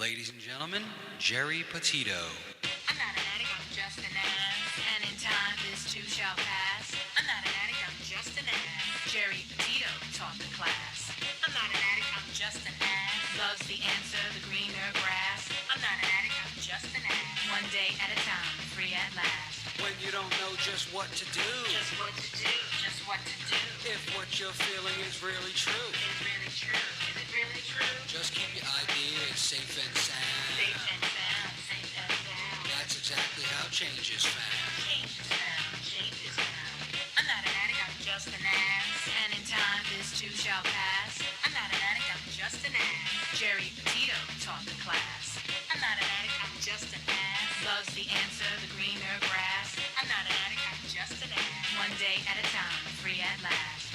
Ladies and gentlemen, Geri Petito. I'm not an addict, I'm just an ass. And in time, this too shall pass. I'm not an addict, I'm just an ass. Geri Petito taught the class. I'm not an addict, I'm just an ass. Loves the answer, the greener grass. I'm not an addict, I'm just an ass. One day at a time, free at last. When you don't know just what to do, Just what to do, just what to do. if what you're feeling is really true, Is it really true? Is it really true? just keep your ideas safe and sound. Safe and sound, safe and sound. That's exactly how change is found. Change is found, change is found. I'm not an addict, I'm just an ass. And in time, this too shall pass. I'm not an addict, I'm just an ass. Geri Petito taught the class. I'm not an addict, I'm just an ass. Loves the answer, the greener grass. I'm not an addict, I'm just an ass. One day at a time, free at last.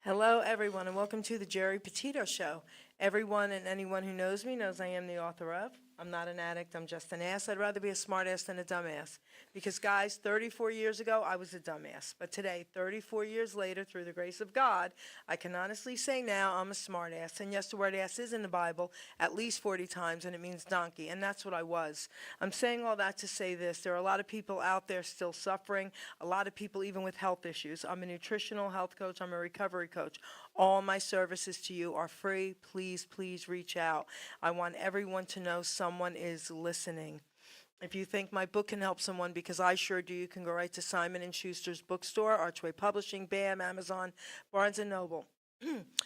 Hello, everyone, and welcome to the Geri Petito Show. Everyone and anyone who knows me knows I am the author of I'm Not an Addict, I'm Just an Ass. I'd rather be a smart ass than a dumbass. Because, guys, 34 years ago, I was a dumbass. But today, 34 years later, through the grace of God, I can honestly say now I'm a smart ass. And yes, the word ass is in the Bible at least 40 times, and it means donkey. And that's what I was. I'm saying all that to say this. There are a lot of people out there still suffering, a lot of people even with health issues. I'm a nutritional health coach. I'm a recovery coach. All my services to you are free. Please, please reach out. I want everyone to know someone is listening. If you think my book can help someone, because I sure do, you can go right to Simon & Schuster's bookstore, Archway Publishing, BAM, Amazon, Barnes & Noble.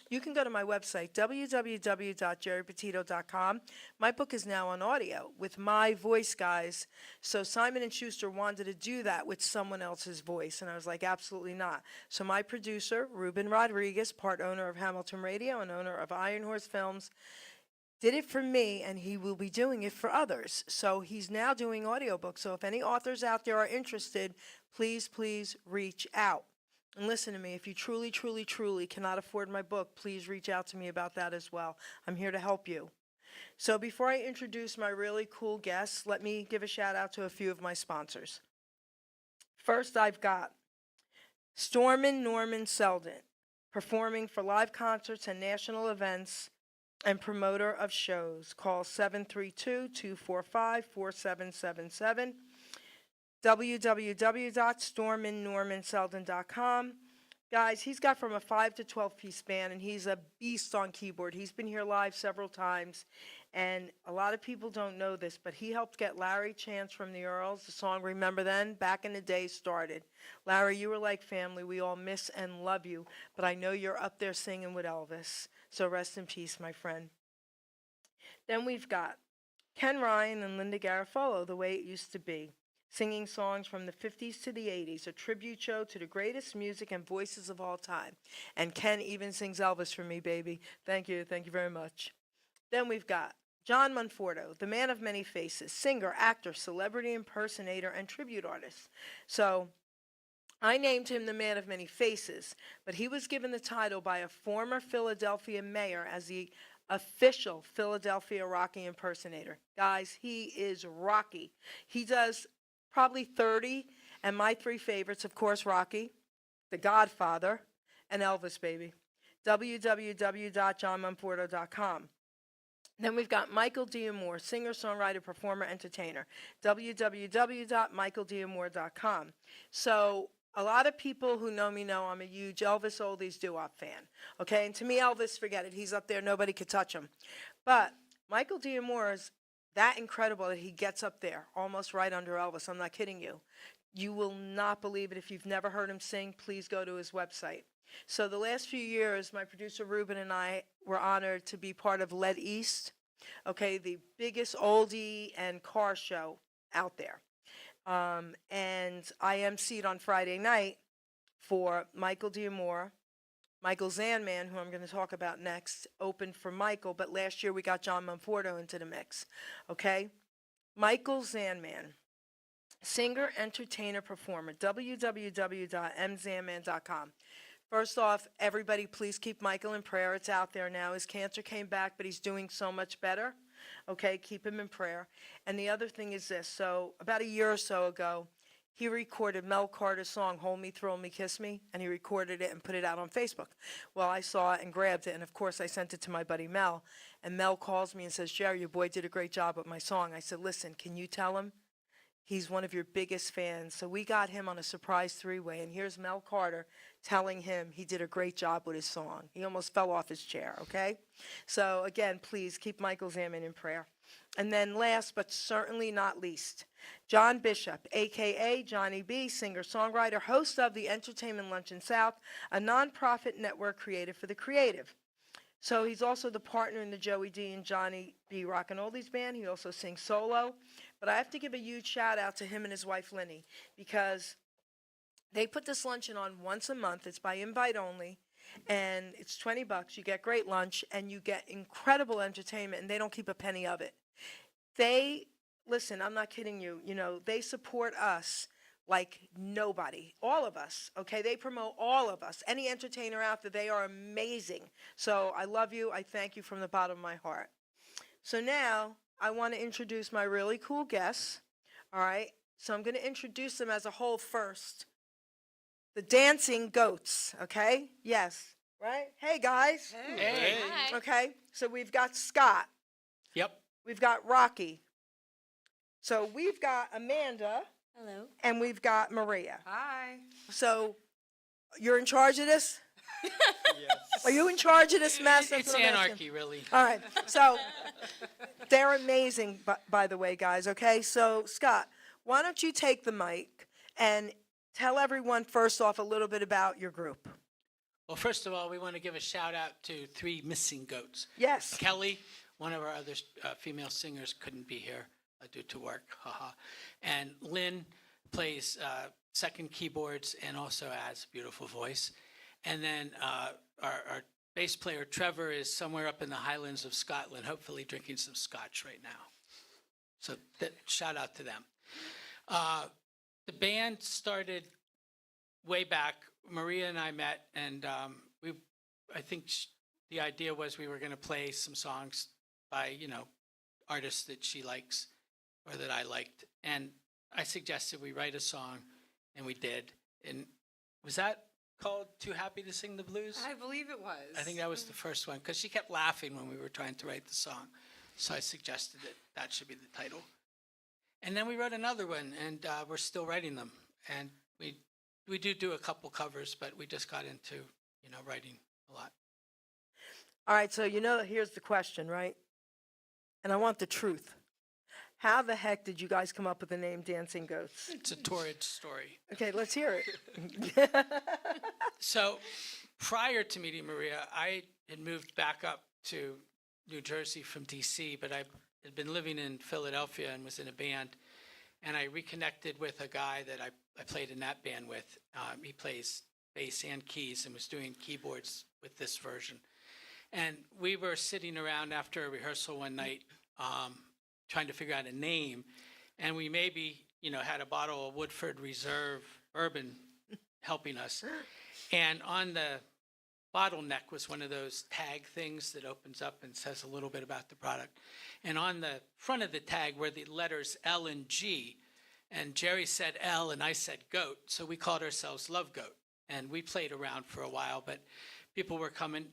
You can go to my website, www.geripetito.com. My book is now on audio with my voice, guys. So Simon & Schuster wanted to do that with someone else's voice, and I was like, absolutely not. So my producer, Ruben Rodriguez, part owner of Hamilton Radio and owner of Iron Horse Films, did it for me, and he will be doing it for others. So he's now doing audiobooks. So if any authors out there are interested, please, please reach out. And listen to me, if you truly, truly, truly cannot afford my book, please reach out to me about that as well. I'm here to help you. So before I introduce my really cool guests, let me give a shout out to a few of my sponsors. First, I've got Stormin' Norman Selden, performing for live concerts and national events and promoter of shows. Call 732-245-4777. www.storminnormanselden.com. Guys, he's got from a 5 to 12-piece band, and he's a beast on keyboard. He's been here live several times, and a lot of people don't know this, but he helped get Larry Chance from the Earls, the song Remember Then, back in the day started. Larry, you were like family. We all miss and love you, but I know you're up there singing with Elvis, so rest in peace, my friend. Then we've got Ken Ryan and Linda Garofalo, The Way It Used to Be, singing songs from the 50s to the 80s, a tribute show to the greatest music and voices of all time. And Ken even sings Elvis for me, baby. Thank you very much. Then we've got John Monforto, the man of many faces, singer, actor, celebrity impersonator, and tribute artist. So I named him the man of many faces, but he was given the title by a former Philadelphia mayor as the official Philadelphia Rocky impersonator. Guys, he is Rocky. He does probably 30, and my three favorites, of course, Rocky, The Godfather, and Elvis, baby. www.johnmonforto.com. Then we've got Michael D'Amore, singer, songwriter, performer, entertainer. www.michaeldiamore.com. So a lot of people who know me know I'm a huge Elvis Oldies doo-wop fan. Okay, and to me, Elvis, forget it. He's up there. Nobody could touch him. But Michael D'Amore is that incredible that he gets up there, almost right under Elvis. I'm not kidding you. You will not believe it. If you've never heard him sing, please go to his website. So the last few years, my producer Ruben and I were honored to be part of Led East, okay, the biggest oldie and car show out there. And I emceed on Friday night for Michael D'Amore. Michael Zanman, who I'm going to talk about next, opened for Michael, but last year we got John Monforto into the mix, okay? Michael Zanman, singer, entertainer, performer, www.mzanman.com. First off, everybody please keep Michael in prayer. It's out there now. His cancer came back, but he's doing so much better, okay? Keep him in prayer. And the other thing is this. So about a year or so ago, he recorded Mel Carter's song, Hold Me, Thrill Me, Kiss Me, and he recorded it and put it out on Facebook. Well, I saw it and grabbed it, and of course I sent it to my buddy Mel, and Mel calls me and says, Jerry, your boy did a great job with my song. I said, listen, can you tell him? He's one of your biggest fans. So we got him on a surprise three-way, and here's Mel Carter telling him he did a great job with his song. He almost fell off his chair, okay? So again, please keep Michael Zaman in prayer. And then last but certainly not least, John Bishop, a.k.a. Johnny B., singer-songwriter, host of the Entertainment Luncheon South, a nonprofit network created for the creative. So he's also the partner in the Joey D and Johnny B Rock and Oldies band. He also sings solo. But I have to give a huge shout out to him and his wife, Linny, because they put this luncheon on once a month. It's by invite only, and it's $20. You get great lunch, and you get incredible entertainment, and they don't keep a penny of it. They, listen, I'm not kidding you, they support us like nobody, all of us, okay? They promote all of us. Any entertainer out there, they are amazing. So I love you. I thank you from the bottom of my heart. So now I want to introduce my really cool guests, all right? So I'm going to introduce them as a whole first. The Dancing Goats, okay? Yes, right? Hey, guys. Hey. Hi. Okay, so we've got Scott. Yep. We've got Rocky. So we've got Amanda. Hello. And we've got Maria. Hi. So you're in charge of this? Yes. Are you in charge of this mess? That's It's what I'm asking. anarchy, really. All right. So they're amazing, by the way, guys. Okay. So Scott, why don't you take the mic and tell everyone first off a little bit about your group? Well, first of all, we want to give a shout out to 3 missing goats. Yes. Kelly, one of our other female singers, couldn't be here due to work. Haha. And Lynn plays second keyboards and also has a beautiful voice. And then our bass player, Trevor, is somewhere up in the Highlands of Scotland, hopefully drinking some scotch right now. So shout out to them. The band started way back. Maria and I met, and I think the idea was we were going to play some songs by, artists that she likes or that I liked. And I suggested we write a song, and we did. And was that called Too Happy to Sing the Blues? I believe it was. I think that was the first one, because she kept laughing when we were trying to write the song. So I suggested that should be the title. And then we wrote another one, and we're still writing them. And we do a couple covers, but we just got into, writing a lot. All right. So here's the question, right? And I want the truth. How the heck did you guys come up with the name Dancing Goats? It's a torrid story. Okay, let's hear it. So prior to meeting Maria, I had moved back up to New Jersey from D.C., but I had been living in Philadelphia and was in a band. And I reconnected with a guy that I played in that band with. He plays bass and keys and was doing keyboards with this version. And we were sitting around after a rehearsal one night trying to figure out a name. And we maybe, had a bottle of Woodford Reserve bourbon helping us. And on the bottleneck was one of those tag things that opens up and says a little bit about the product. And on the front of the tag were the letters L and G. And Jerry said L and I said goat. So we called ourselves Love Goat. And we played around for a while, but people were coming.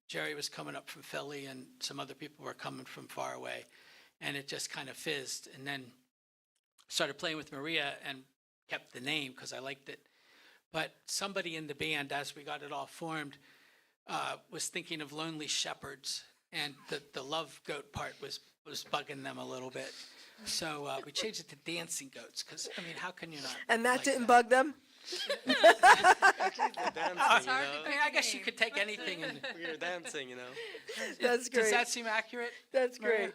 Jerry was coming up from Philly and some other people were coming from far away. And it just kind of fizzed. And then started playing with Maria and kept the name because I liked it. But somebody in the band, as we got it all formed, was thinking of Lonely Shepherds. And the Love Goat part was bugging them a little bit. So we changed it to Dancing Goats because, how can you not? And that like didn't bug them? Actually, the dancing, It's hard to I mean, I guess you could take anything and We were dancing, That's great. does that seem accurate? That's Maria? great.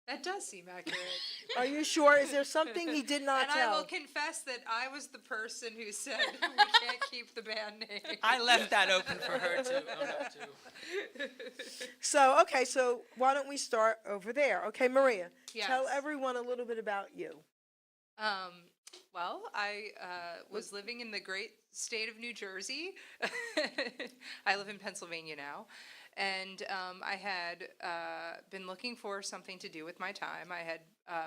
That does seem accurate. Are you sure? Is there something he did not And tell? I will confess that I was the person who said we can't keep the band name. I left that open for her to own up to. So why don't we start over there? Okay, Maria, tell Yes. everyone a little bit about you. Well, I was living in the great state of New Jersey. I live in Pennsylvania now. And I had been looking for something to do with my time. I had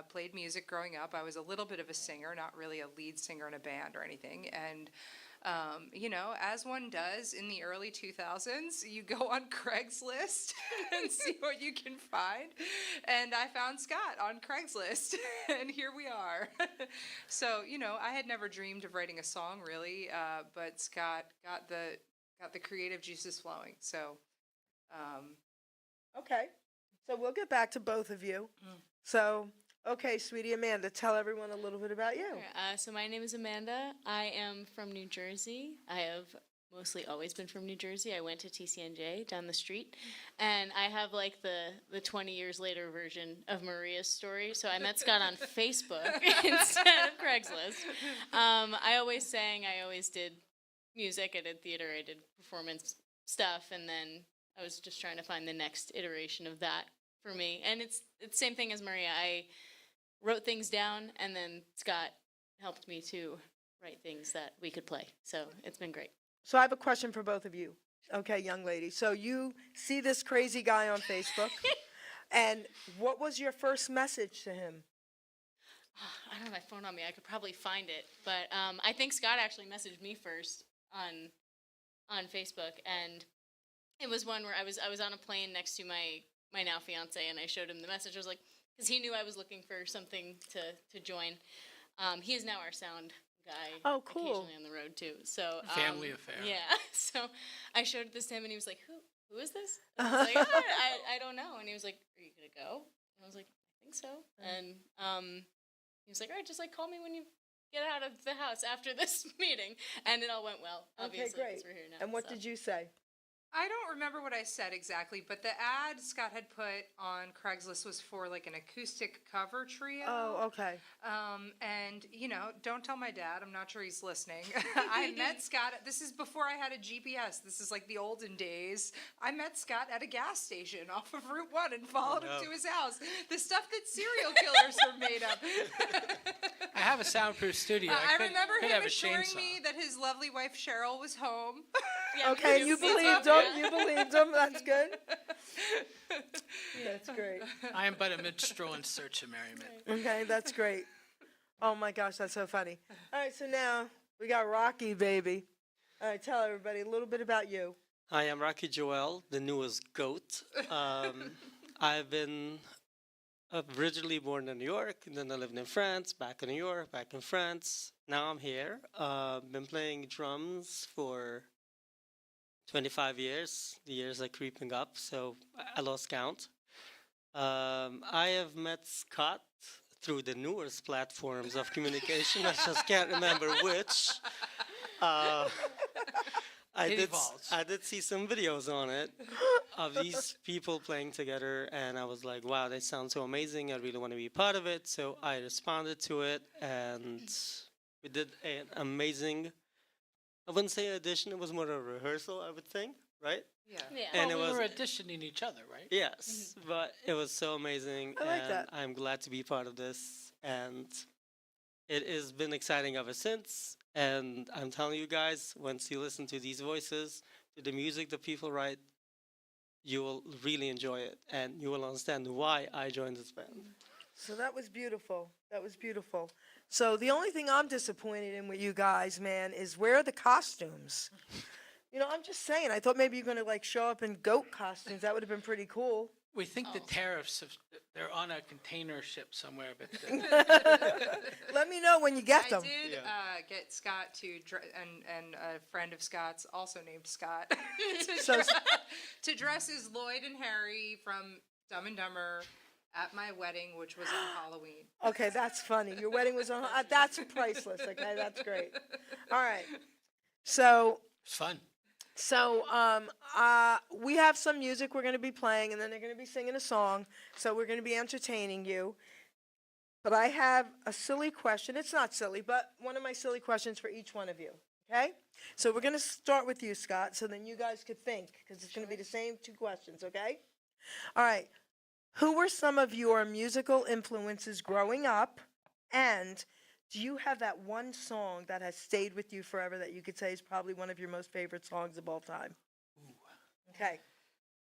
played music growing up. I was a little bit of a singer, not really a lead singer in a band or anything. And you know, as one does in the early 2000s, you go on Craigslist and see what you can find. And I found Scott on Craigslist, and here we are. So, you know, I had never dreamed of writing a song really, but Scott got the creative juices flowing. So, Okay. So we'll get back to both of you. So, okay, sweetie Amanda, tell everyone a little bit about you. Sure. So my name is Amanda. I am from New Jersey. I have mostly always been from New Jersey. I went to TCNJ down the street, and I have like the 20 years later version of Maria's story. So I met Scott on Facebook instead of Craigslist. I always sang. I always did music. I did theater. I did performance stuff, and then I was just trying to find the next iteration of that for me. And it's the same thing as Maria. I wrote things down, and then Scott helped me to write things that we could play. So it's been great. So I have a question for both of you. Okay, young lady. So you see this crazy guy on Facebook, and what was your first message to him? I don't have my phone on me. I could probably find it, but I think Scott actually messaged me first on Facebook, and it was one where I was on a plane next to my now fiance, and I showed him the message. I was like, because he knew I was looking for something to join. He is now our sound guy. Oh, cool. Occasionally on the road too. So Family affair. Yeah. So I showed this to him, and he was like, "Who is this?" And I was like, I don't know. And he was like, "Are you gonna go?" And I was like, "I think so." And he was like, "All right, just like call me when you get out of the house after this meeting." And it all went well, obviously, Okay, great. because we're here now. And what so. did you say? I don't remember what I said exactly, but the ad Scott had put on Craigslist was for like an acoustic cover trio. Oh, okay. And, you know, don't tell my dad. I'm not sure he's listening. I met Scott. This is before I had a GPS. This is like the olden days. I met Scott at a gas station off of Route 1 and followed him to his house. The stuff that serial killers are made of. I have a soundproof studio. I remember could him have a assuring chainsaw. me that his lovely wife Cheryl was home. Yeah, Okay, we you do. believed him. You believed him. That's good. That's great. I am but a minstrel in search of merriment. Okay, that's great. Oh my gosh, that's so funny. All right, so now we got Rocky, baby. All right, tell everybody a little bit about you. Hi, I'm Rocky Joel, the newest goat. I've been originally born in New York, and then I lived in France, back in New York, back in France. Now I'm here. Been playing drums for 25 years. The years are creeping up, so I lost count. I have met Scott through the newest platforms of communication. I just can't remember which. I did see some videos on it of these people playing together, and I was like, wow, they sound so amazing. I really want to be part of it. So I responded to it, and we did an amazing, I wouldn't say audition, it was more a rehearsal, I would think, right? Yeah. Yeah. And Well, it we was- were auditioning each other, right? Yes, but it was so amazing, I like and that. I'm glad to be part of this, and it has been exciting ever since. And I'm telling you guys, once you listen to these voices, to the music that people write, you will really enjoy it, and you will understand why I joined this band. So that was beautiful. That was beautiful. So the only thing I'm disappointed in with you guys, man, is where are the costumes? You know, I'm just saying. I thought maybe you're going to like show up in goat costumes. That would have been pretty cool. We think the tariffs, they're on a container ship somewhere, but Let me know when you get I them. did Yeah. get Scott to, and a friend of Scott's, also named Scott, to, So- to dress as Lloyd and Harry from Dumb and Dumber at my wedding, which was on Halloween. Okay, that's funny. Your wedding was on. That's priceless. Okay, that's great. All right. So it's fun. we have some music we're going to be playing, and then they're going to be singing a song. So we're going to be entertaining you. But I have a silly question. It's not silly, but one of my silly questions for each one of you. Okay? So we're going to start with you, Scott, so then you guys could think, because it's going to be the same two questions, okay? All right. Who were some of your musical influences growing up? And do you have that one song that has stayed with you forever that you could say is probably one of your most favorite songs of all time? Okay.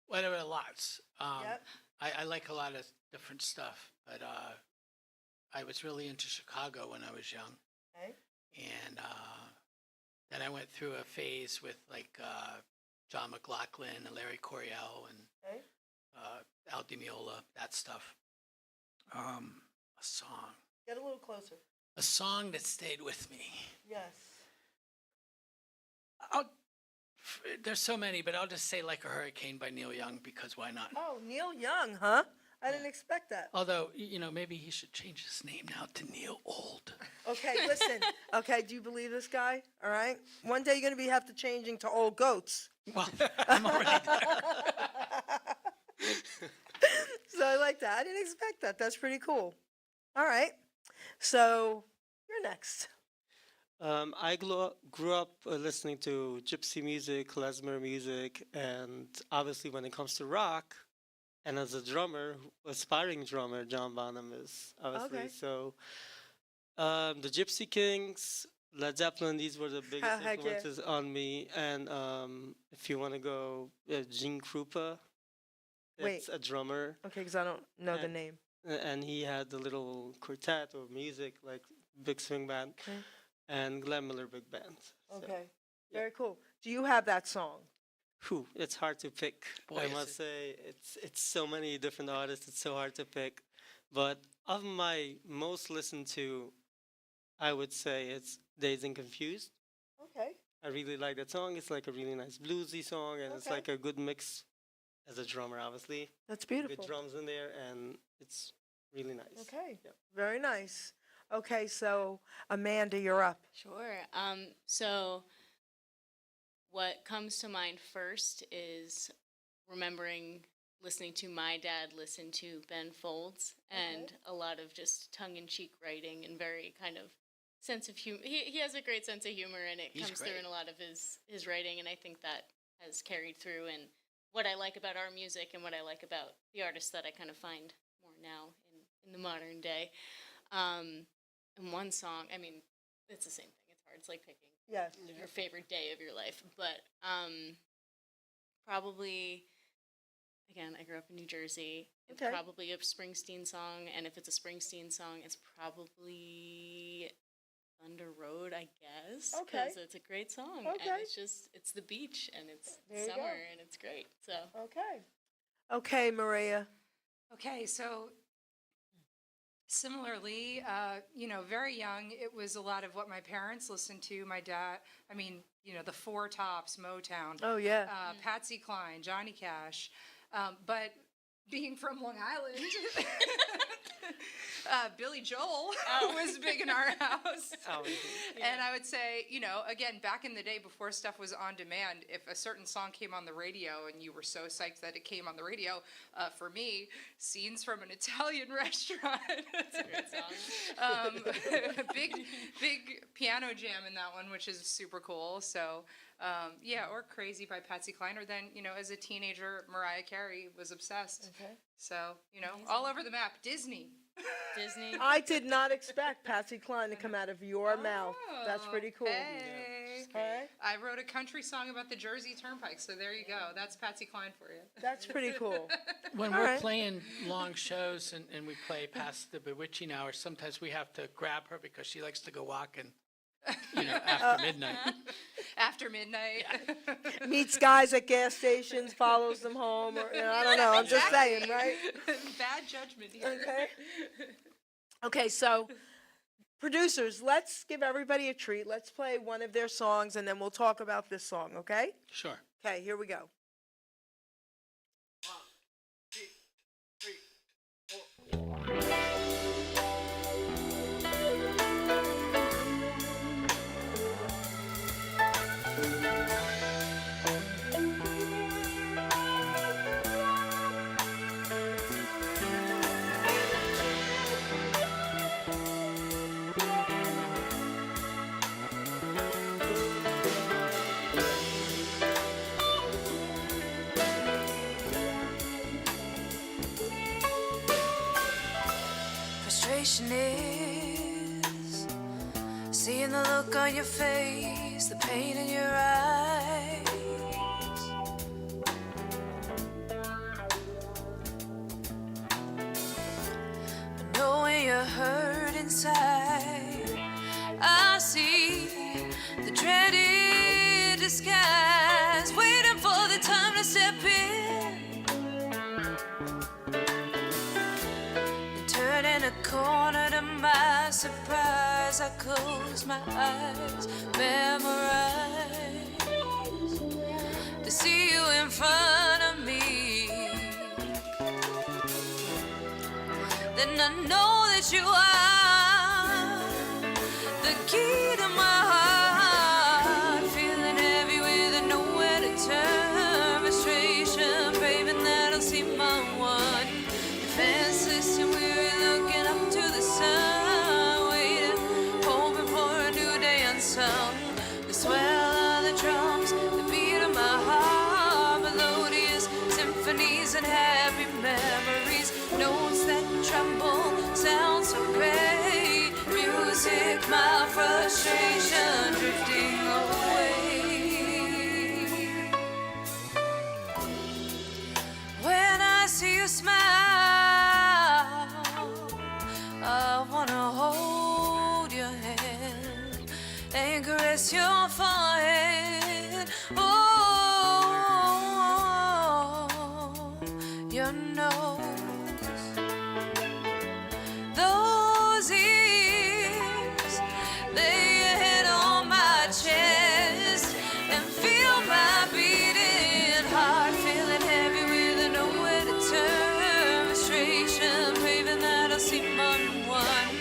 Well, there were lots. Yep. I like a lot of different stuff, but I was really into Chicago when I was young. Okay. And then I went through a phase with like John McLaughlin and Larry Coryell and Okay. Al Di Meola, that stuff. A song. Get a little closer. A song that stayed with me. Yes. There's so many, but I'll just say Like a Hurricane by Neil Young because why not? Oh, Neil Young, huh? I didn't expect that. Although, maybe he should change his name now to Neil Old. Okay, listen. Okay, do you believe this guy? All right. One day you're going to have to changing to Old Goats. Well, I'm already there. So I like that. I didn't expect that. That's pretty cool. All right. So you're next. I grew up listening to gypsy music, klezmer music, and obviously when it comes to rock, and as a drummer, aspiring drummer, John Bonham is obviously. Okay. So the Gypsy Kings, Led Zeppelin, these were the biggest Heck yeah. influences on me. And if you want to go, Gene Krupa, it's a drummer. Okay, because I don't know the And- name. And he had the little quartet or music, like big swing band, Okay. and Glenn Miller big band. So, Okay. yeah. Very cool. Do you have that song? whew, it's hard to pick. Boy, I is must it. say, it's so many different artists. It's so hard to pick. But of my most listened to, I would say it's Dazed and Confused. Okay. I really like that song. It's like a really nice bluesy song, and it's Okay. like a good mix as a drummer, obviously. That's Good beautiful. drums in there, and it's really nice. Okay. Yep. Very nice. Okay, so Amanda, you're up. Sure. So what comes to mind first is remembering listening to my dad listen to Ben Folds and a lot of just tongue-in-cheek writing and very kind of sense of humor. He has a great sense of humor, and it He's comes through great. in a lot of his writing, and I think that has carried through in what I like about our music and what I like about the artists that I kind of find more now in the modern day. And one song, I mean, it's the same thing. It's hard. It's like picking Yes. your favorite day of your life. But probably, again, I grew up in New Jersey. It's Okay. probably a Springsteen song. And if it's a Springsteen song, it's probably Thunder Road, I guess. Okay. Because it's a great song. Okay. And it's the beach and it's There you go. summer and it's great. So. Okay. Okay, Maria. Okay, so similarly, very young, it was a lot of what my parents listened to. My dad, the Four Tops, Motown, Oh, yeah. Patsy Cline, Johnny Cash. But being from Long Island, Billy Joel was big in our house. Oh, And I would say, again, back in the day before stuff was on demand, if a certain song came on the radio and you were so psyched that it came on the radio, for me, Scenes from an Italian Restaurant. It's a great song. Big piano jam in that one, which is super cool. So, or Crazy by Patsy Cline. Or then, as a teenager, Mariah Carey was obsessed. Okay. So, all over the map. Disney. Disney. I did not expect Patsy Cline to come out of your mouth. That's pretty cool. Hey. All right. I wrote a country song about the Jersey Turnpike, so there you go. That's Patsy Cline for you. That's pretty cool. When All we're right. playing long shows and we play past the bewitching hour, sometimes we have to grab her because she likes to go walking, after midnight. After midnight. Meets guys at gas stations, follows them home, or I don't know. I'm just saying, right? Bad judgment here. Okay. Okay, so producers, let's give everybody a treat. Let's play one of their songs, and then we'll talk about this song, okay? Sure. Okay, here we go. Frustration is seeing the look on your face, the pain in your eyes. side, I see the dreaded disguise, waiting for the time to step in. Turning a corner to my surprise, I close my eyes, memorize to see you in front of me. Then I know that you are the key to my heart, feeling heavy with nowhere to turn, frustration, craving that I'll see my one defenseless and weary, looking up to the sun, waiting, hoping for a new day unsung. The swell of the drums, the beat of my heart, melodious symphonies and happy memories, notes that tremble, sounds so great, music, my frustration drifting away. When I see you smile, I wanna hold your hand and caress your forehead. Oh, your nose. Those ears, lay your head on my chest and feel my beating heart, feeling heavy with nowhere to turn, frustration, craving that I'll see my one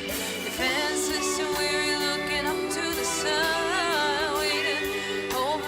defenseless and weary, looking up to the sun, waiting, hoping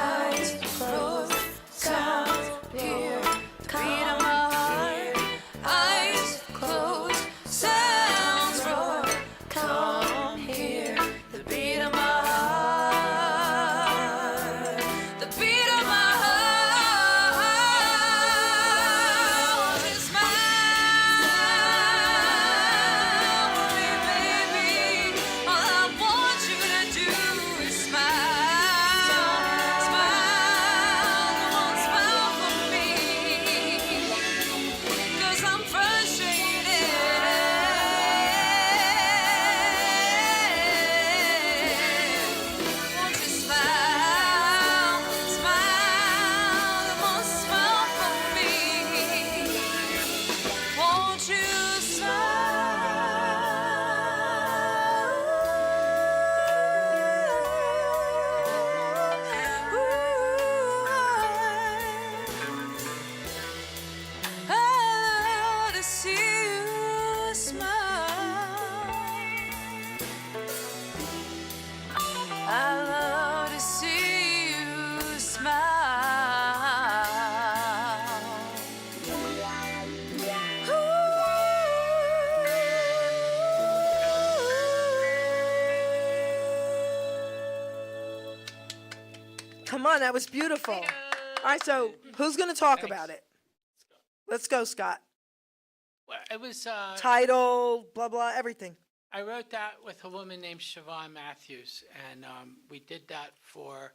eyes closed, sound here, beat of my heart. Eyes closed, sounds roar. Come here, the beat of my heart, the beat of my heart. Won't you smile for me, baby? All I want you to do is smile, smile, come on, smile for me. 'Cause I'm frustrated. Won't you smile, smile, come on, smile for me. Won't you smile? I love to see you smile. I love to see you smile. Come on, that was beautiful. All right, so who's going to talk about it? Let's go, Scott. Well, it was, Title, blah, blah, everything. I wrote that with a woman named Siobhan Matthews, and we did that for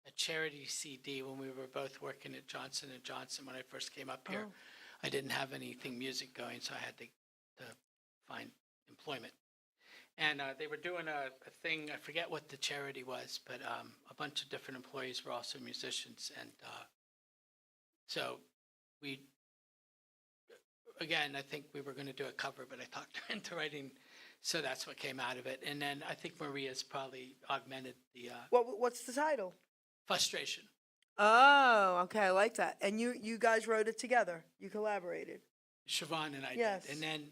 a charity CD when we were both working at Johnson & Johnson when I first came up here. I didn't have anything music going, so I had to find employment. And they were doing a thing, I forget what the charity was, but a bunch of different employees were also musicians. And so we, again, I think we were going to do a cover, but I talked her into writing, so that's what came out of it. And then I think Maria's probably augmented the What's the title? frustration. Oh, okay, I like that. And you guys wrote it together. You collaborated. Siobhan and I Yes. did. And then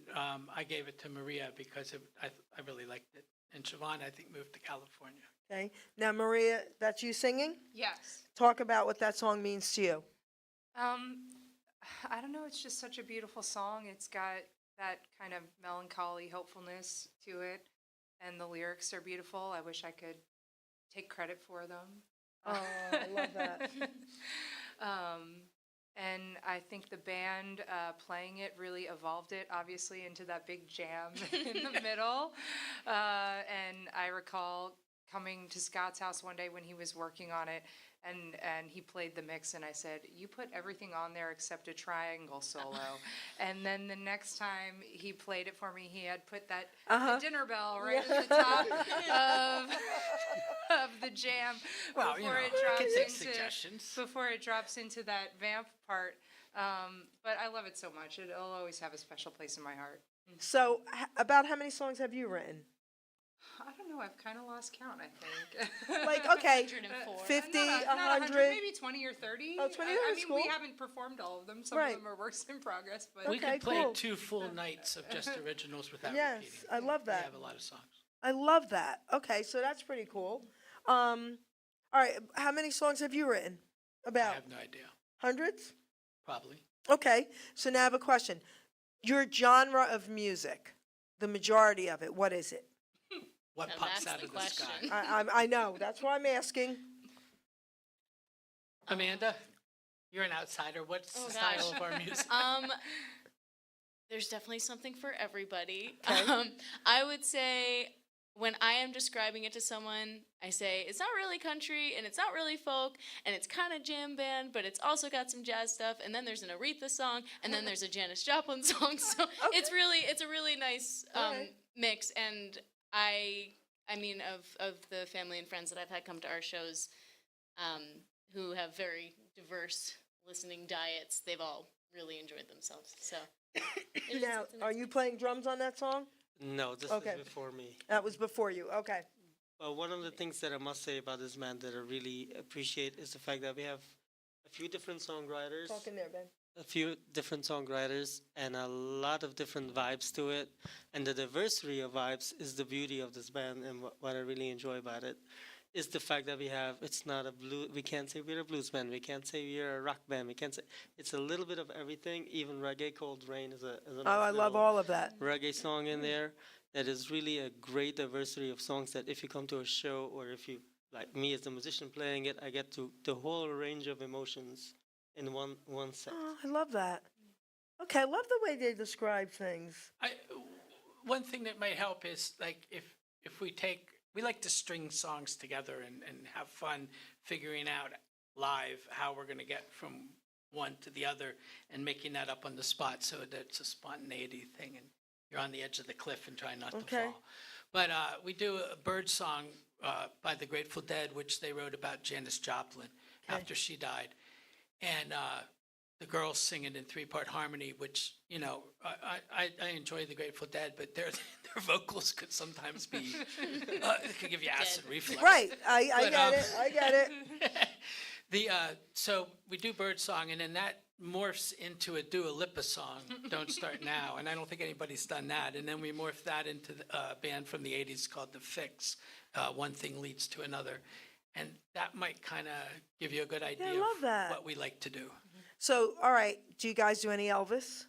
I gave it to Maria because I really liked it. And Siobhan, I think, moved to California. Okay. Now, Maria, that's you singing? Yes. Talk about what that song means to you. I don't know, it's just such a beautiful song. It's got that kind of melancholy hopefulness to it, and the lyrics are beautiful. I wish I could take credit for them. Oh, I love that. And I think the band playing it really evolved it, obviously, into that big jam in the middle. And I recall coming to Scott's house one day when he was working on it, and he played the mix, and I said, "You put everything on there except a triangle solo." And then the next time he played it for me, he had put that the dinner bell right at the top of the jam Well, before you know, it you drops can take into suggestions. before it drops into that vamp part. But I love it so much. It'll always have a special place in my heart. So, about how many songs have you written? I don't know. I've kind of lost count, I think. Like, okay, 104. 50, Not 100. maybe 20 or 30. Oh, 20 I is mean, cool. we haven't performed all of them. Some Right. of them are works in progress. But We Okay, could play cool. 2 full nights of just originals without Yes, repeating. I love We that. have a lot of songs. I love that. Okay, so that's pretty cool. All right, how many songs have you written? I About have no idea. hundreds? Probably. Okay, so now I have a question. Your genre of music, the majority of it, what is it? What Now pops that's out the of the sky? question. I know, that's why I'm asking. Amanda, you're an outsider. What's Oh, the style gosh. of our music? There's definitely something for everybody. Okay. I would say when I am describing it to someone, I say it's not really country and it's not really folk and it's kind of jam band, but it's also got some jazz stuff. And then there's an Aretha song and then there's a Janis Joplin song. So it's a really nice Alright. mix. And I mean, of the family and friends that I've had come to our shows, who have very diverse listening diets, they've all really enjoyed themselves. So Now, are you playing drums on that song? No, this Okay. is before me. That was before you, okay. Well, one of the things that I must say about this band that I really appreciate is the fact that we have a few different songwriters, Talk in there, Ben. and a lot of different vibes to it. And the diversity of vibes is the beauty of this band and what I really enjoy about it. is the fact that it's not a we can't say we're a blues band, we can't say we're a rock band, we can't say, it's a little bit of everything. Even Reggae Cold Rain is a Oh, nice I love little all of that. reggae song in there. That is really a great diversity of songs that if you come to a show or if you, like me as a musician playing it, I get to the whole range of emotions in one set. Oh, I love that. Okay, I love the way they describe things. One thing that might help is like if we like to string songs together and have fun figuring out live how we're going to get from one to the other and making that up on the spot so that it's a spontaneity thing and you're on the edge of the cliff and trying not to fall. But we do a bird song by the Grateful Dead, which they wrote about Janis Joplin after she died. And the girls sing it in 3-part harmony, which, you know, I enjoy the Grateful Dead, but their vocals could sometimes be, it could give you acid reflux. Right, I But, get it, I get it. So we do bird song, and then that morphs into a Dua Lipa song, Don't Start Now, and I don't think anybody's done that. And then we morph that into a band from the 80s called The Fix, One Thing Leads to Another. And that might kind of give you a good idea love of that. what we like to do. So, all right, do you guys do any Elvis?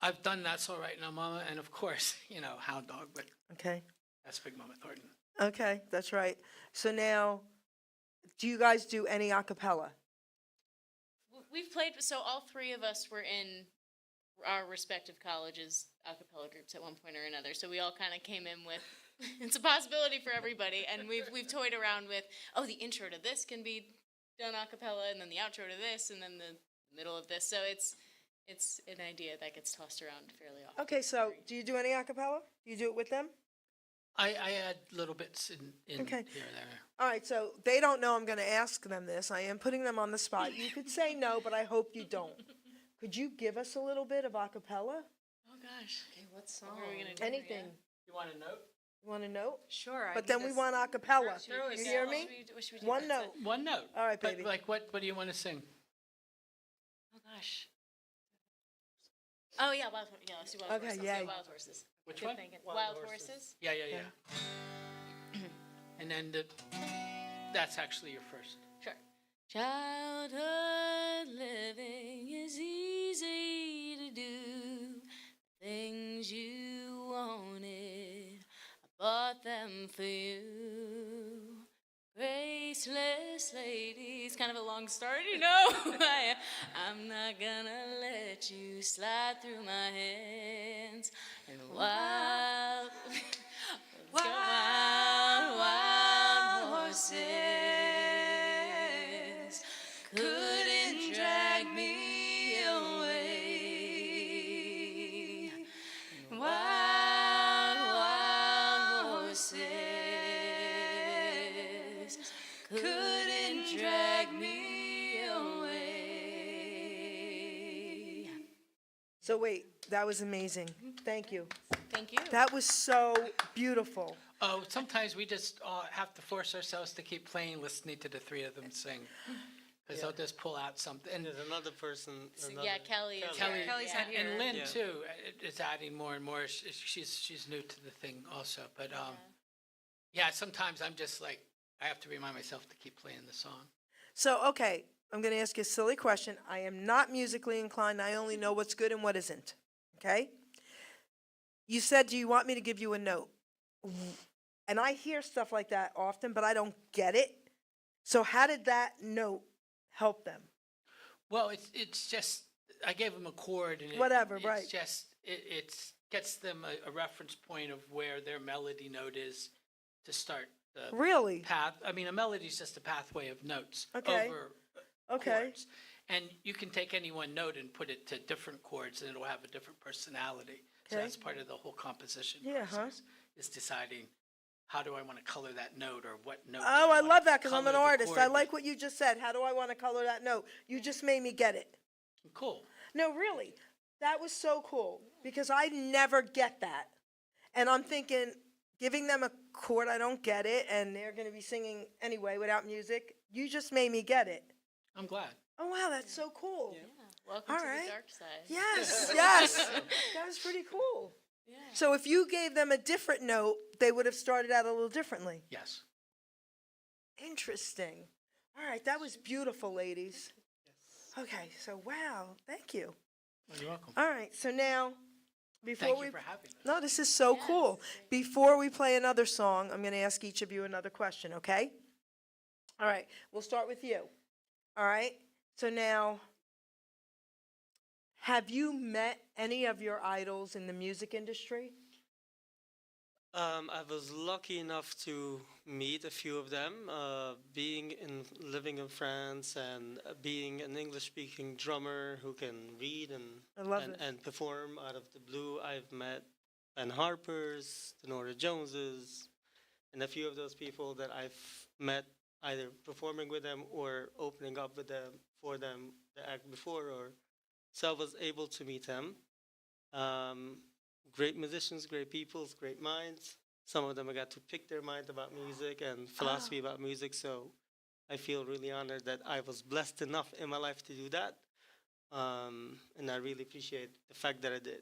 I've done That's All Right Now, Mama, and of course, you know, Hound Dog, but Okay, that's Big Mama Thornton. okay, that's right. So now, do you guys do any a cappella? We've played, so all three of us were in our respective colleges' a cappella groups at one point or another. So we all kind of came in with, it's a possibility for everybody, and we've toyed around with, oh, the intro to this can be done a cappella, and then the outro to this, and then the middle of this. So it's an idea that gets tossed around fairly often. Okay, so do you do any a cappella? Do you do it with them? I add little bits in Okay. here and there. All right, so they don't know I'm going to ask them this. I am putting them on the spot. You could say no, but I hope you don't. Could you give us a little bit of a cappella? Oh gosh. Okay, what song? What are we gonna do? Anything. You want a note? You want a note? Sure. But then we want a cappella. Throw us You hear me? What should we do? One note. One note. All right, But, baby. like, what do you want to sing? Oh gosh. Oh yeah, Wild Horses. Yeah, let's do Wild Okay, Horses. yay. Wild Horses. Which Good one? thinking. Wild Horses. Yeah. And then that's actually your first. Sure. Childhood living is easy to do. Things you wanted, I bought them for you. Graceless ladies, kind of a long start, you know. I'm not gonna let you slide through my hands. And wild, wild, wild horses couldn't drag me away. Wild, wild horses couldn't drag me away. So wait, that was amazing. Thank you. Thank you. That was so beautiful. Oh, sometimes we just have to force ourselves to keep playing, listening to the three of them sing. Because they'll just pull out something. And There's another person. Yeah, Kelly is Kelly, Kelly's not here. and Lynn Yeah. too is adding more and more. She's new to the thing also. But yeah, sometimes I'm just like, I have to remind myself to keep playing the song. So, okay, I'm going to ask you a silly question. I am not musically inclined. I only know what's good and what isn't. Okay? You said, do you want me to give you a note? And I hear stuff like that often, but I don't get it. So how did that note help them? Well, it's just I gave them a chord and Whatever, it's right. just it gets them a reference point of where their melody note is to start the Really? path. I mean, a melody is just a pathway of notes Okay. over Okay. chords. And you can take any one note and put it to different chords, and it'll have a different personality. So Okay. that's part of the whole composition Yeah, huh? process, is deciding how do I want to color that note or what note. do Oh, I want love to that because I'm an color the artist. I chord like with. what you just said. How do I want to color that note? You just made me get it. Cool. No, really. That was so cool because I never get that. And I'm thinking, giving them a chord, I don't get it, and they're going to be singing anyway without music. You just made me get it. I'm glad. Oh, wow, that's so cool. Yeah. Welcome All to right. the dark side. Yes, yes. That was pretty cool. Yeah. So if you gave them a different note, they would have started out a little differently. Yes. Interesting. All right, that was beautiful, ladies. Okay, so wow, thank you. Well, you're welcome. All right, so now, before Thank we you for having us. no, this is so cool. Before we play another song, I'm going to ask each of you another question, okay? All right, we'll start with you. All right, so now, have you met any of your idols in the music industry? I was lucky enough to meet a few of them. Living in France and being an English-speaking drummer who can read I love and, it. and perform out of the blue. I've met Ben Harper's, Denora Jones's, and a few of those people that I've met either performing with them or opening up with them for them the act before. Or so I was able to meet them. Um, Great musicians, great peoples, great minds. Some of them I got to pick their mind about music and philosophy about music. So I feel really honored that I was blessed enough in my life to do that. And I really appreciate the fact that I did.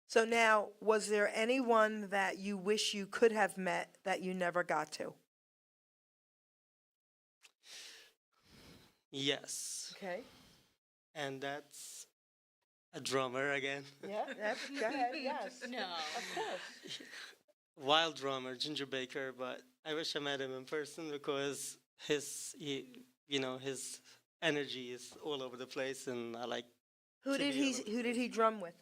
So now, was there anyone that you wish you could have met that you never got to? Yes. Okay. And that's a drummer again. Yeah, go ahead, yes. No. Of course. Wild drummer, Ginger Baker, but I wish I met him in person because his energy is all over the place, and I like Who to did be he all over the who did he drum with?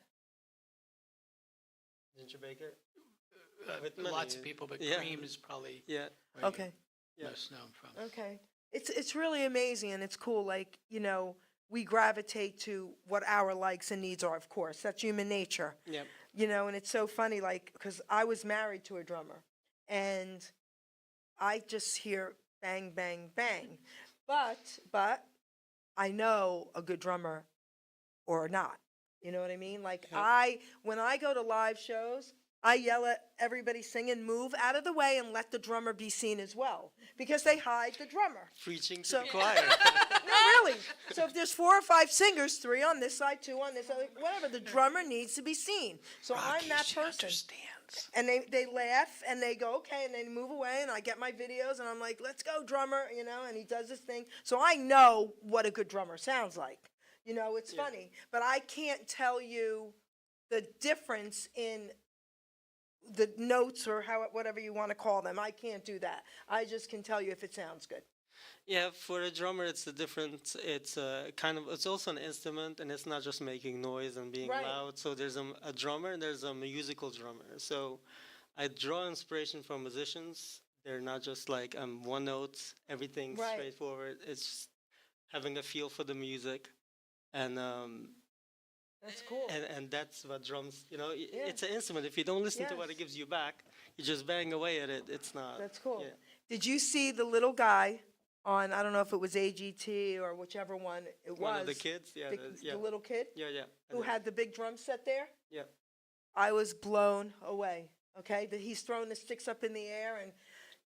Ginger Baker. Lots of people, but Yeah. Cream is probably Yeah. where Okay. Yeah. most known from. Okay. It's really amazing and it's cool. Like, we gravitate to what our likes and needs are, of course. That's human nature. Yep. And it's so funny, like, because I was married to a drummer and I just hear bang, bang, bang. But I know a good drummer or not. You know what I mean? Like, when I go to live shows, I yell at everybody singing, move out of the way and let the drummer be seen as well. Because they hide the drummer. Preaching to So- the choir. No, really. So if there's 4 or 5 singers, 3 on this side, 2 on this side, whatever, the drummer needs to be seen. So I'm that person. Understands. And they laugh and they go, okay, and they move away and I get my videos and I'm like, let's go, drummer, and he does this thing. So I know what a good drummer sounds like. It's funny. But I can't tell you the difference in the notes or whatever you want to call them. I can't do that. I just can tell you if it sounds good. Yeah, for a drummer, it's it's also an instrument, and it's not just making noise and being Right. loud. So there's a drummer and there's a musical drummer. So I draw inspiration from musicians. They're not just like one note, everything's Right. straightforward. It's just having a feel for the music, and That's cool. and that's what drums. It's an instrument. If you don't listen to what it Yes. gives you back, you just bang away at it. It's not. That's cool. Yeah. Did you see the little guy on, I don't know if it was AGT or whichever one it was? One of the kids. Yeah. The little kid Yeah. who had the big drum set there? Yeah. I was blown away, okay? That he's throwing the sticks up in the air, and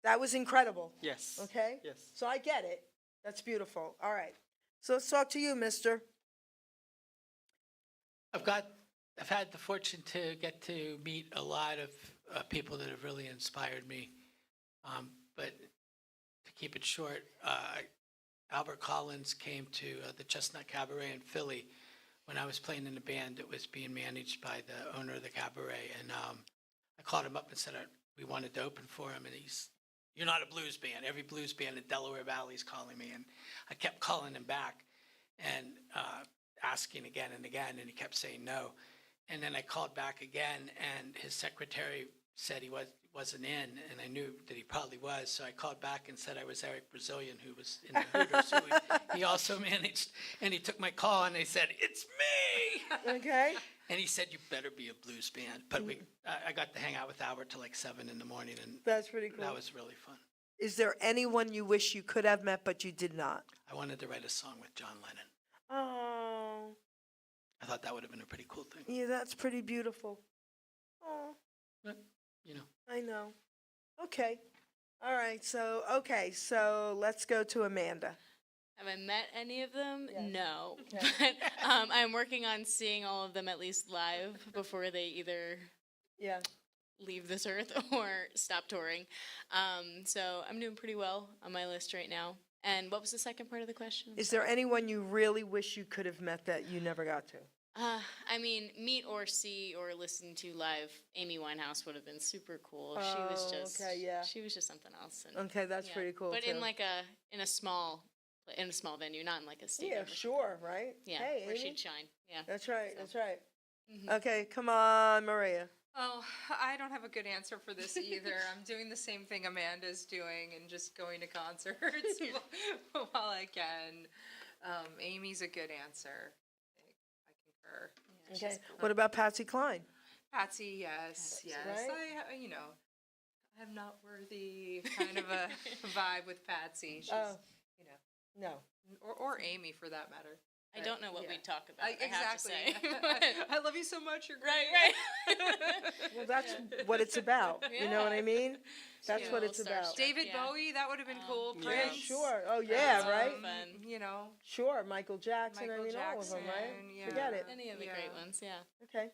that was incredible, Yes. okay? Yes. So I get it. That's beautiful. All right. So let's talk to you, mister. I've had the fortune to get to meet a lot of people that have really inspired me. But to keep it short, Albert Collins came to the Chestnut Cabaret in Philly when I was playing in a band that was being managed by the owner of the cabaret. And I called him up and said we wanted to open for him. And you're not a blues band. Every blues band in Delaware Valley is calling me. And I kept calling him back and asking again and again, and he kept saying no. And then I called back again, and his secretary said he wasn't in, and I knew that he probably was. So I called back and said I was Eric Brazilian, who was in the Hooters, who he also managed. And he took my call, and they said, "It's me!" Okay? And he said, "You better be a blues band." But I got to hang out with Albert till like 7 in the morning, and That's pretty cool. that was really fun. Is there anyone you wish you could have met but you did not? I wanted to write a song with John Lennon. Oh, I thought that would have been a pretty cool thing. yeah, that's pretty beautiful. Oh, But, I know. Okay. All right. So let's go to Amanda. Have I met any of them? Yes. No. Okay. But I'm working on seeing all of them at least live before they either Yeah. leave this earth or stop touring. So I'm doing pretty well on my list right now. And what was the second part of the question? Is there anyone you really wish you could have met that you never got to? I mean, meet or see or listen to live Amy Winehouse would have been super cool. She was Oh, just, okay, yeah. she was just something else. And, Okay, that's yeah. pretty cool But too. in like in a small venue, not in like a stadium. Yeah, or something. sure, right? Yeah, Hey, where Amy? she'd shine. Yeah. That's right, So. that's right. Mhm. Okay, come on, Maria. Oh, I don't have a good answer for this either. I'm doing the same thing Amanda's doing and just going to concerts while I can. Amy's a good answer. I concur. Yeah, she's Okay, cool. what about Patsy Cline? Patsy, yes, Patsy, yes. right? I am not worthy kind of a vibe with Patsy. She's, Oh. you know, No. or Amy for that matter. I don't know what Yeah. we'd talk about. I Exactly. have to say. I love you so much. You're great. Right. Well, that's what it's about. You know what I mean? That's Yeah. what it's All-star about. stuff. David Yeah. Bowie, that would have been cool. Yeah, Prince. sure. Oh, yeah, Prince, right? fun. You know, Sure, Michael Jackson. Michael I mean, all of them, right? Jackson, yeah. Forget it. Any of the great ones, yeah. Okay.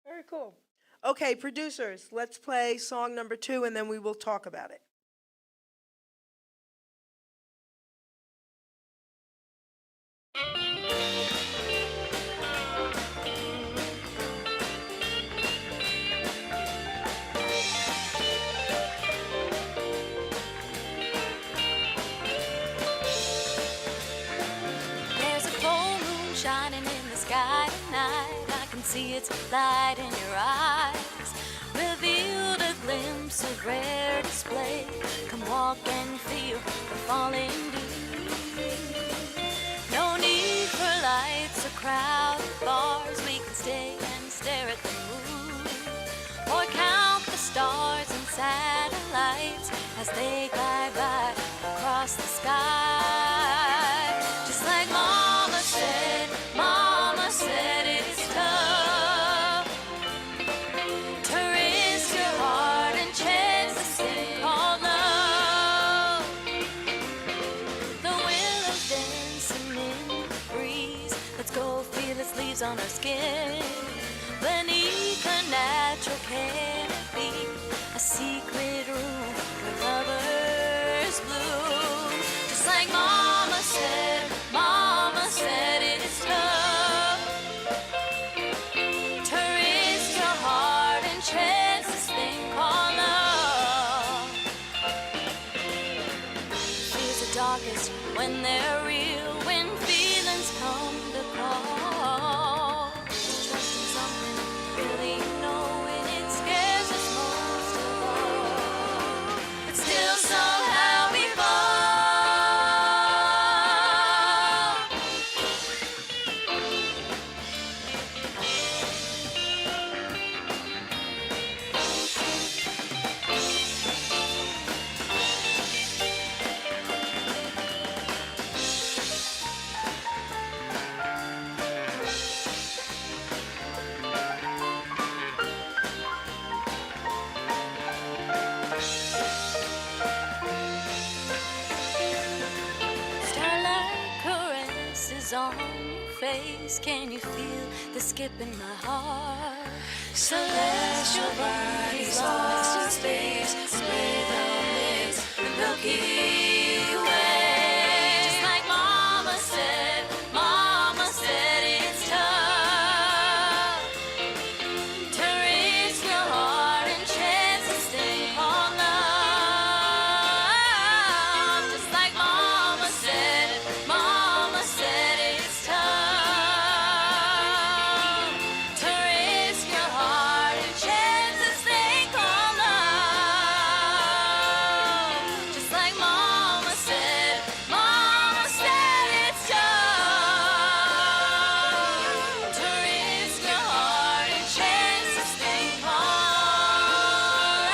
Very cool. Okay, producers, let's play song number 2 and then we will talk about it. There's a full moon shining in the sky tonight. I can see its light in your eyes. Revealed a glimpse of rare display. Come walk and feel the falling dew. No need for lights or crowded bars. We can stay and stare at the moon, or count the stars and satellites as they glide by across the sky. Just like Mama said it's tough to risk your heart and chance this thing called love. The willows dancing in the breeze. Let's go feel its leaves on our skin. Beneath a natural canopy, a secret room where lovers bloom. Just like Mama said it is tough to risk your heart and chance this thing called love. Fears are darkest when they're real, when feelings come to call. Trusting something really you know, and it scares us most of all. But still somehow we fall. Starlight caresses on your face. Can you feel the skip in my heart? Celestial bodies lost in space, rhythm is the Milky Way. Just like Mama said it's tough to risk your heart and chance this thing called love. Just like Mama said it's tough to risk your heart and chance this thing called love. Just like Mama said it's tough to risk your heart and chance this thing called love.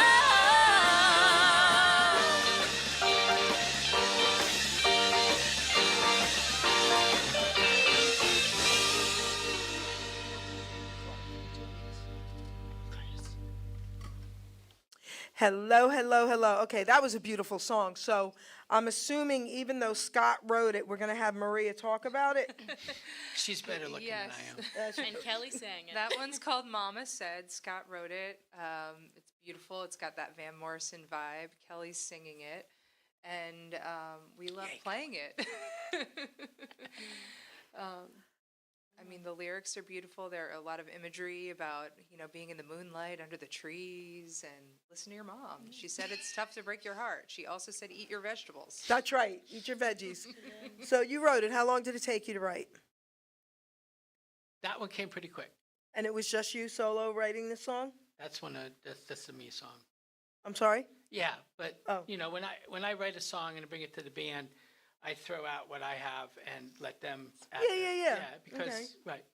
Hello, hello, hello. Okay, that was a beautiful song. So I'm assuming even though Scott wrote it, we're going to have Maria talk about it. She's better looking Yes. than I am. And Kelly sang it. That one's called Mama Said. Scott wrote it. It's beautiful. It's got that Van Morrison vibe. Kelly's singing it, and we love playing it. I mean, the lyrics are beautiful. There are a lot of imagery about, being in the moonlight under the trees and listen to your mom. She said it's tough to break your heart. She also said eat your vegetables. That's right. Eat your veggies. So you wrote it. How long did it take you to write? That one came pretty quick. And it was just you solo writing the song? That's that's a me song. I'm sorry? Yeah, but Oh. when I write a song and I bring it to the band, I throw out what I have and let them add Yeah, their- yeah, yeah. because Okay. right.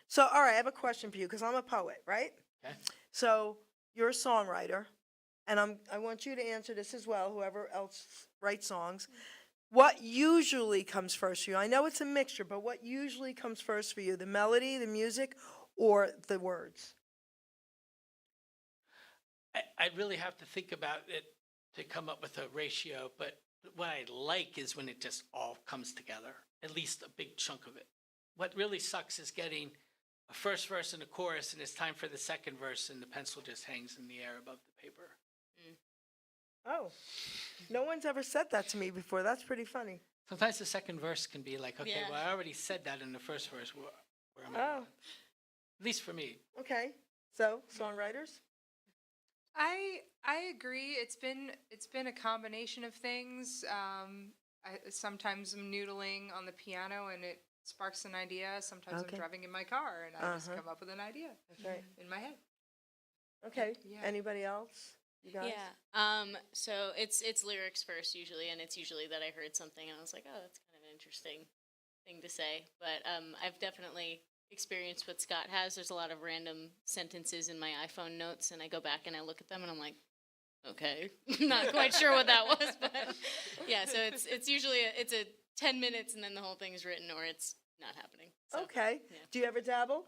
So, all right, I have a question for you because I'm a poet, right? Okay. So you're a songwriter, and I want you to answer this as well, whoever else writes songs. What usually comes first for you? I know it's a mixture, but what usually comes first for you? The melody, the music, or the words? I really have to think about it to come up with a ratio, but what I like is when it just all comes together, at least a big chunk of it. What really sucks is getting a first verse and a chorus, and it's time for the second verse, and the pencil just hangs in the air above the paper. Oh, no one's ever said that to me before. That's pretty funny. Sometimes the second verse can be like, okay, Yeah. well, I already said that in the first verse. Where am I Oh, going? At least for me. okay. So, songwriters? I agree. It's been a combination of things. Sometimes I'm noodling on the piano and it sparks an idea. Sometimes Okay. I'm driving in my car and I just Uh-huh. come up with an idea Right. in my head. Okay. Yeah. Anybody else? You guys? Yeah. So it's lyrics first usually, and it's usually that I heard something and I was like, oh, that's kind of an interesting thing to say. But I've definitely experienced what Scott has. There's a lot of random sentences in my iPhone notes, and I go back and I look at them and I'm like, okay, not quite sure what that was, but yeah. So it's usually it's a 10 minutes and then the whole thing is written, or it's not happening. So, Okay. yeah. Do you ever dabble?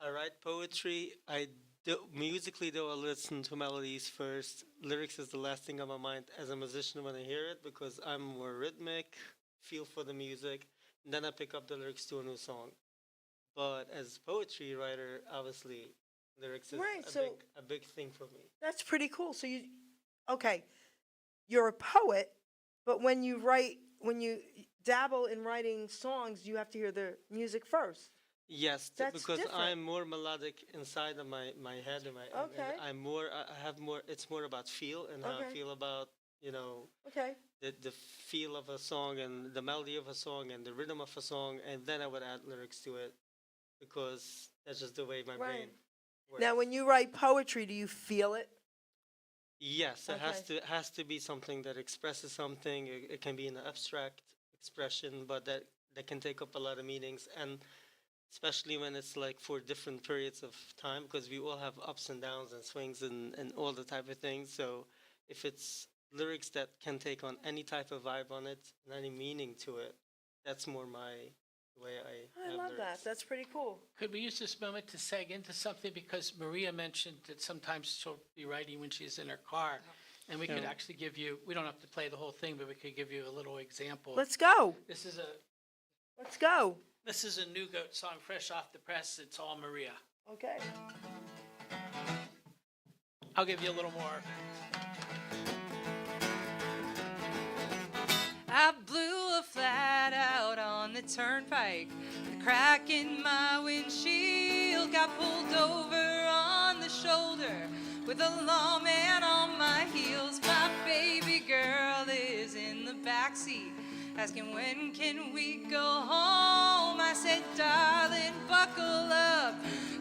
I write poetry. Musically, though, I listen to melodies first. Lyrics is the last thing on my mind as a musician when I hear it, because I'm more rhythmic, feel for the music, and then I pick up the lyrics to a new song. But as poetry writer, obviously, lyrics is Right, a big thing for me. That's pretty cool. So okay, you're a poet, but when you dabble in writing songs, you have to hear the music first. Yes, That's because different. I'm more melodic inside of my head and Okay. I'm more. I have more. It's more about feel and how I Okay. feel about Okay. the feel of a song and the melody of a song and the rhythm of a song, and then I would add lyrics to it because that's just the way my Right. brain works. Now, when you write poetry, do you feel it? Yes, it Okay. has to be something that expresses something. It can be an abstract expression, but that can take up a lot of meanings, and especially when it's like for different periods of time, because we all have ups and downs and swings and all the type of things. So if it's lyrics that can take on any type of vibe on it and any meaning to it, that's more the way I I have love lyrics. that. That's pretty cool. Could we use this moment to seg into something? Because Maria mentioned that sometimes she'll be writing when she's in her car. And we could Yeah. actually give you, we don't have to play the whole thing, but we could give you a little example. Let's go. This is Let's go. a New Goat song fresh off the press. It's all Maria. Okay. I'll give you a little more. I blew a flat out on the turnpike. The crack in my windshield got pulled over on the shoulder with a lawman on my heels. My baby girl is in the backseat asking when can we go home. I said, darling, buckle up,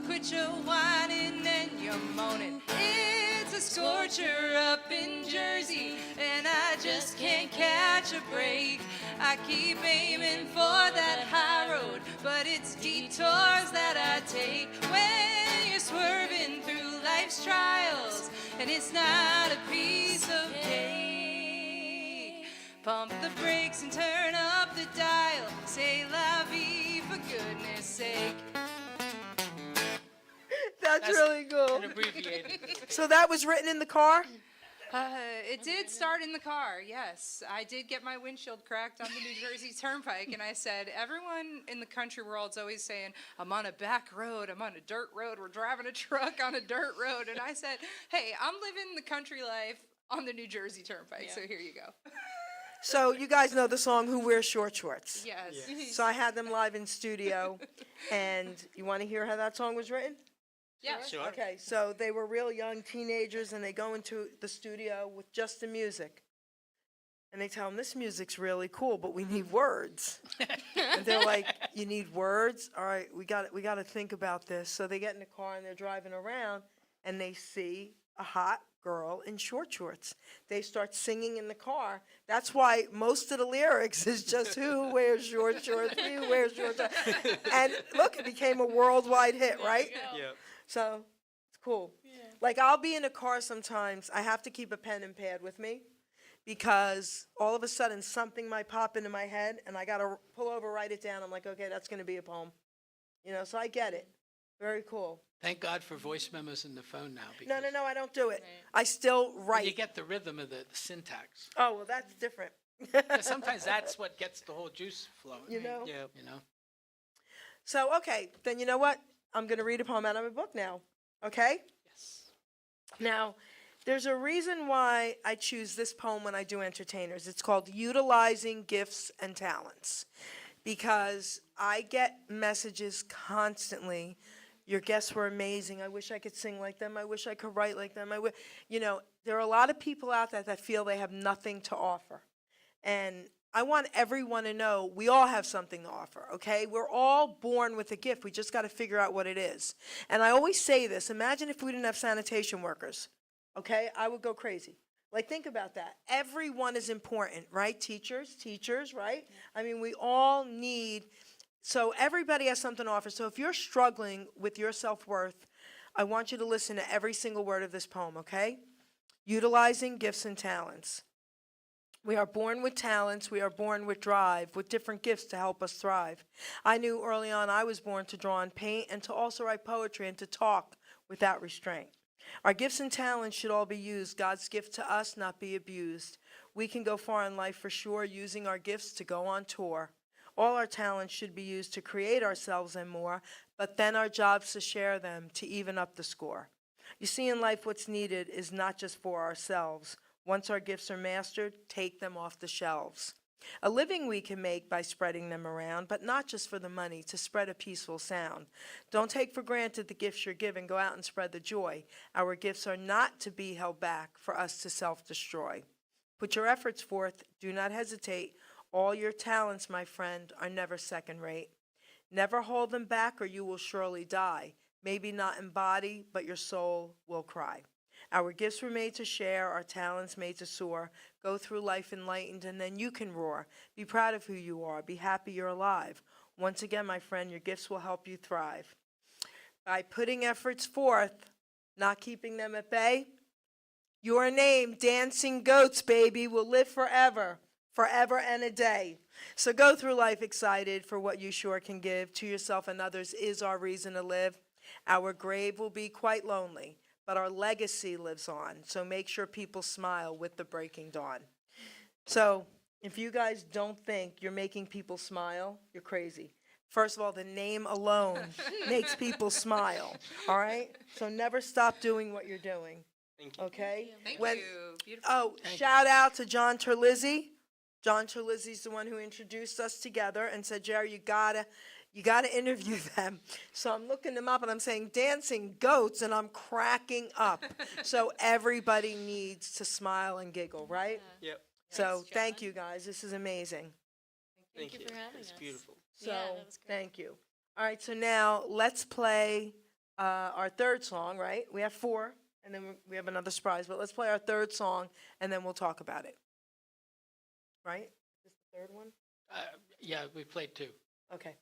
quit your whining and your moaning. It's a scorcher up in Jersey and I just can't catch a break. I keep aiming for that high road, but it's detours that I take when you're swerving through life's trials and it's not a piece of cake. Pump the brakes and turn up the dial. Say la vie for goodness sake. That's really cool. An abbreviated. So that was written in the car? It did start in the car, yes. I did get my windshield cracked on the New Jersey Turnpike, and I said, everyone in the country world's always saying, I'm on a back road, I'm on a dirt road, we're driving a truck on a dirt road. And I said, hey, I'm living the country life on the New Jersey Turnpike, so here you go. So you guys know the song Who Wears Short Shorts? Yes. So I had them live in studio, and you want to hear how that song was written? Yeah. Sure. Okay, so they were real young teenagers, and they go into the studio with just the music. And they tell them, this music's really cool, but we need words. And they're like, you need words? All right, we got to think about this. So they get in the car, and they're driving around, and they see a hot girl in short shorts. They start singing in the car. That's why most of the lyrics is just who wears short shorts, who wears short shorts. And look, it became a worldwide hit, right? Yep. So it's cool. Like, I'll be in a car sometimes. I have to keep a pen and pad with me because all of a sudden something might pop into my head and I got to pull over, write it down. I'm like, okay, that's going to be a poem. You know, so I get it. Very cool. Thank God for voice memos in the phone now. No, because I don't do it. I still write. You get the rhythm of the syntax. Oh, well, that's different. 'Cause sometimes that's what gets the whole juice flowing. You know? Yep. You know? So, okay, then you know what? I'm going to read a poem out of my book now, okay? Yes. Now, there's a reason why I choose this poem when I do entertainers. It's called Utilizing Gifts and Talents, because I get messages constantly. Your guests were amazing. I wish I could sing like them. I wish I could write like them. You know, there are a lot of people out there that feel they have nothing to offer. And I want everyone to know we all have something to offer, okay? We're all born with a gift. We just got to figure out what it is. And I always say this, imagine if we didn't have sanitation workers, okay? I would go crazy. Like, think about that. Everyone is important, right? Teachers, right? I mean, we all need, so everybody has something to offer. So if you're struggling with your self-worth, I want you to listen to every single word of this poem, okay? Utilizing gifts and talents. We are born with talents, we are born with drive, with different gifts to help us thrive. I knew early on I was born to draw and paint and to also write poetry and to talk without restraint. Our gifts and talents should all be used, God's gift to us, not be abused. We can go far in life for sure, using our gifts to go on tour. All our talents should be used to create ourselves and more, but then our job's to share them, to even up the score. You see, in life what's needed is not just for ourselves. Once our gifts are mastered, take them off the shelves. A living we can make by spreading them around, but not just for the money, to spread a peaceful sound. Don't take for granted the gifts you're given. Go out and spread the joy. Our gifts are not to be held back for us to self-destroy. Put your efforts forth. Do not hesitate. All your talents, my friend, are never second rate. Never hold them back or you will surely die. Maybe not in body, but your soul will cry. Our gifts were made to share, our talents made to soar. Go through life enlightened, and then you can roar. Be proud of who you are. Be happy you're alive. Once again, my friend, your gifts will help you thrive. By putting efforts forth, not keeping them at bay, your name, Dancing Goats, baby, will live forever, forever and a day. So go through life excited for what you sure can give. To yourself and others is our reason to live. Our grave will be quite lonely, but our legacy lives on. So make sure people smile with the breaking dawn. So if you guys don't think you're making people smile, you're crazy. First of all, the name alone makes people smile, all right? So never stop doing what you're doing, Thank you. okay? Thank When- you. Beautiful. Oh, shout out to John Terlizzi. John Terlizzi's the one who introduced us together and said, Jerry, you gotta interview them. So I'm looking them up and I'm saying Dancing Goats and I'm cracking up. So everybody needs to smile and giggle, right? Yep. So Thanks, thank John. you guys. This is amazing. Thank you for having It's us. beautiful. So Yeah, that was great. thank you. All right, so now let's play our third song, right? We have 4 and then we have another surprise, but let's play our third song and then we'll talk about it. Right? Is this the third one? Yeah, we played 2. Okay.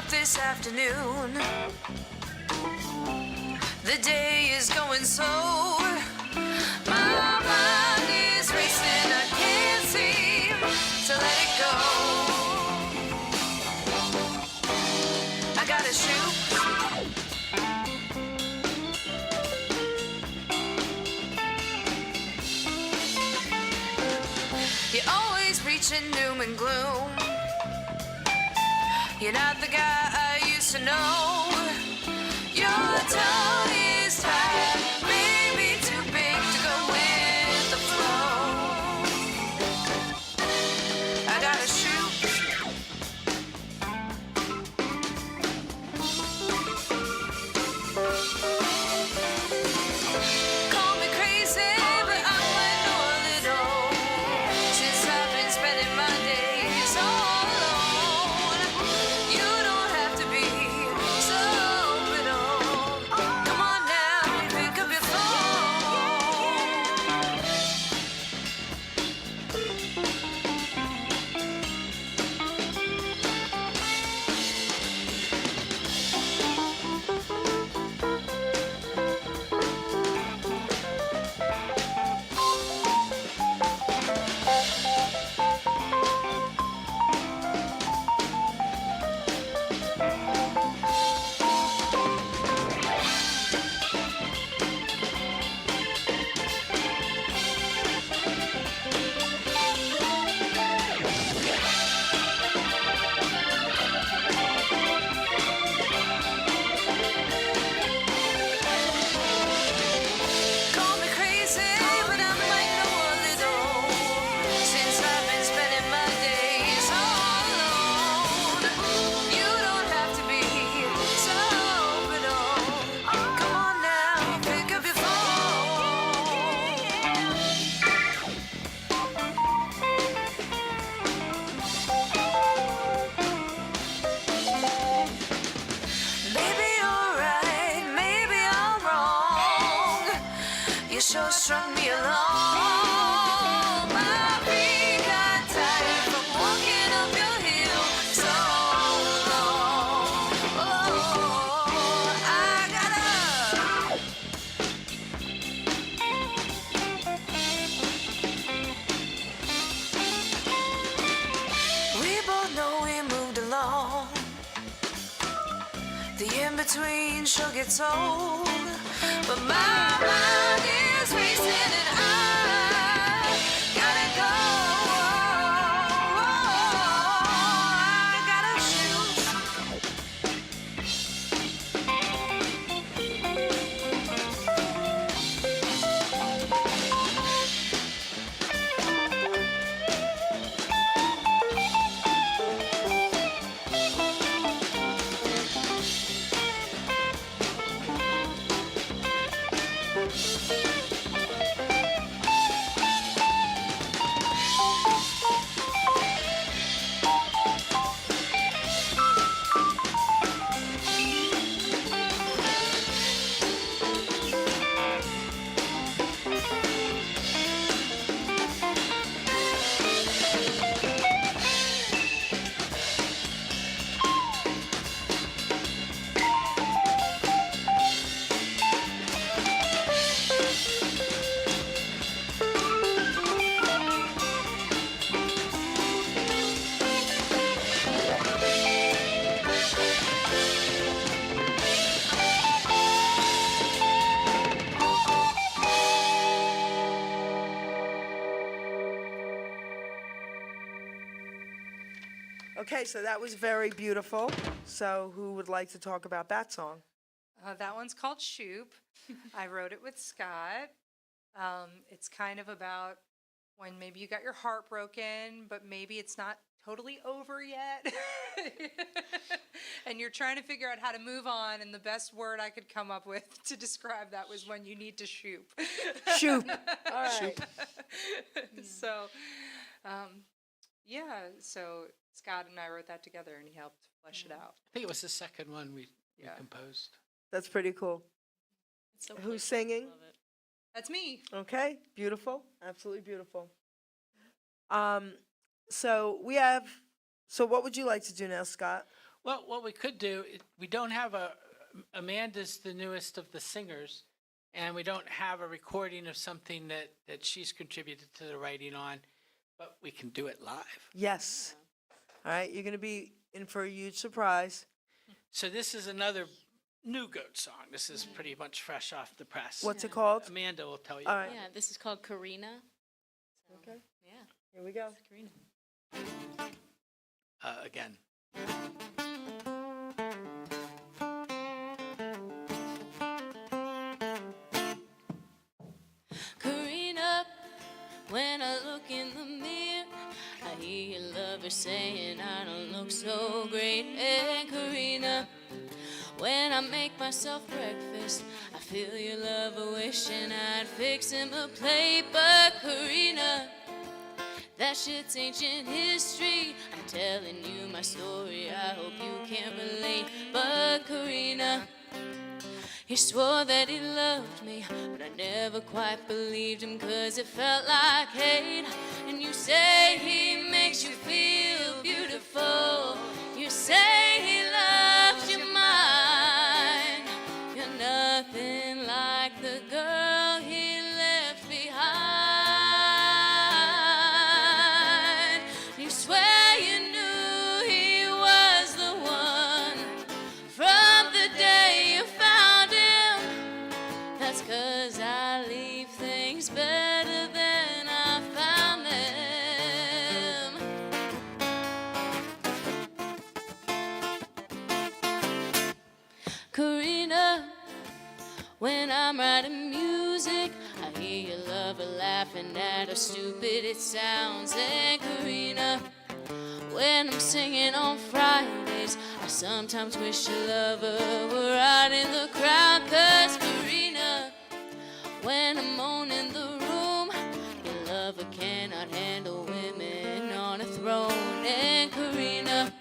up this afternoon. The day is going slow. My mind is racing, I can't seem to let it go. I gotta shoot. You're always preaching doom and gloom. You're not the guy I used to know. Your tone is tired, maybe too big to go with the flow. I gotta shoot. Call me crazy, but I might know a little. Since I've been spending my days all alone. You don't have to be so little. Come on now, pick up your phone. Call me crazy, but I might know a little. Since I've been spending my days all alone. You don't have to be so little. Come on now, pick up your phone. Maybe you're right, maybe I'm wrong. You sure strung me along. My feet got tired from walking up your hill so long. Oh, I gotta. We both know we moved along. The in-between sure gets old. But my mind is racing and I gotta go. I gotta shoot. Okay, so that was very beautiful. So who would like to talk about that song? That one's called Shoop. I wrote it with Scott. It's kind of about when maybe you got your heart broken, but maybe it's not totally over yet. And you're trying to figure out how to move on. And the best word I could come up with to describe that was when you need to shoop. Shoop. All right. So, yeah, so Scott and I wrote that together and he helped flesh it out. I think it was the second one we Yeah. composed. That's pretty cool. It's so Who's playful. singing? Love it. That's me. Okay, beautiful, absolutely beautiful. So we have. So what would you like to do now, Scott? Well, what we could do, we don't have Amanda's the newest of the singers, and we don't have a recording of something that she's contributed to the writing on, but we can do it live. Yes. All right, you're going to be in for a huge surprise. So this is another new goat song. This is pretty much fresh off the press. What's it called? Amanda will tell you. All right, Yeah, this is called Karina. Okay. Yeah, here we go. Karina. Again. Karina, when I look in the mirror, I hear your lover saying I don't look so great. And Karina, when I make myself breakfast, I feel your lover wishing I'd fix him a plate. But Karina, that shit's ancient history. I'm telling you my story, I hope you can relate. But Karina, he swore that he loved me, but I never quite believed him, 'cause it felt like hate. And you say he makes you feel beautiful, you say he loves your mind. You're nothing like the girl he left behind. You swear you knew he was the one from the day you found him. That's 'cause I leave things better than I found them. Karina, when I'm writing music, I hear your lover laughing at how stupid it sounds. And Karina, when I'm singing on Fridays, I sometimes wish your lover were out in the crowd. 'Cause Karina, when I'm owning the room, your lover cannot handle women on a throne. And Karina,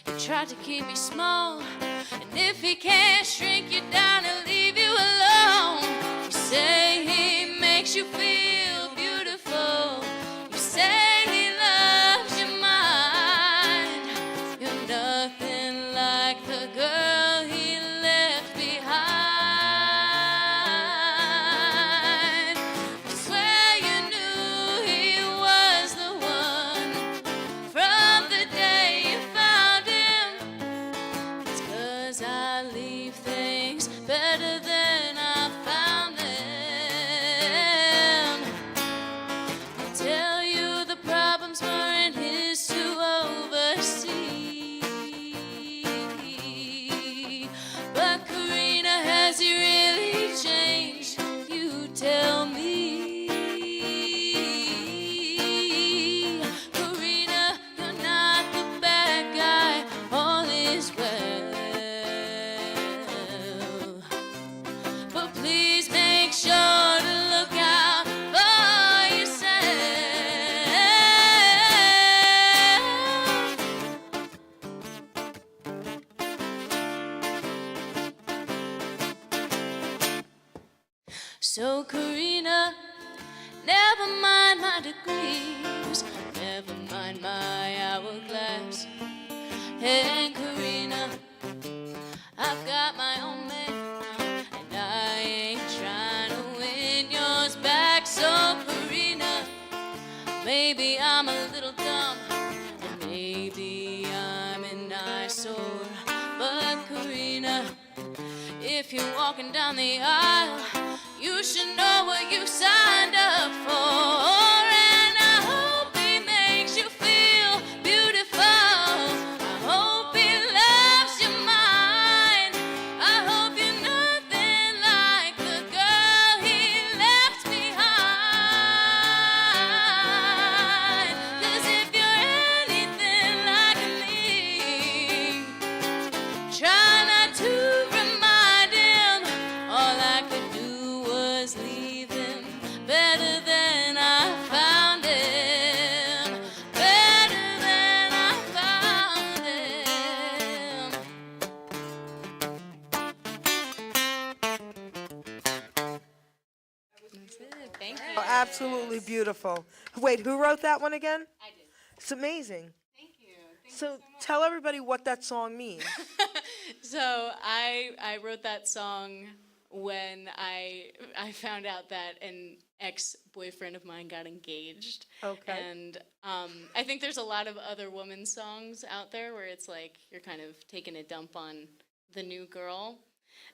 he tried to keep me small, and if he can't shrink you down and leave you alone, you say he makes you feel beautiful, you say he loves your mind. You're nothing like the girl he left behind. You swear you knew he was the one from the day you found him. It's 'cause I leave things better than I found them. I tell you the problems weren't his to oversee. But Karina, has he really changed? You tell me. Karina, you're not the bad guy, all is well. But please make sure to look out for yourself. So Karina, never mind my degrees, never mind my hourglass. And Karina, I've got my own man, and I ain't trying to win yours back. So Karina, maybe I'm a little dumb, and maybe I'm an eyesore. But Karina, if you're walking down the aisle, you should know what you signed up for. And I hope he makes you feel beautiful. I hope he loves your mind. I hope you're nothing like the girl he left behind. 'Cause if you're anything like me, try not to remind him. All I could do was leave him better than I found him. Better than I found him. That's it. Thank you. Oh, absolutely beautiful. Wait, who wrote that one again? I did. It's amazing. Thank you. So tell everybody what that song means. So I wrote that song when I found out that an ex-boyfriend of mine got engaged. Okay. And I think there's a lot of other women's songs out there where it's like you're kind of taking a dump on the new girl,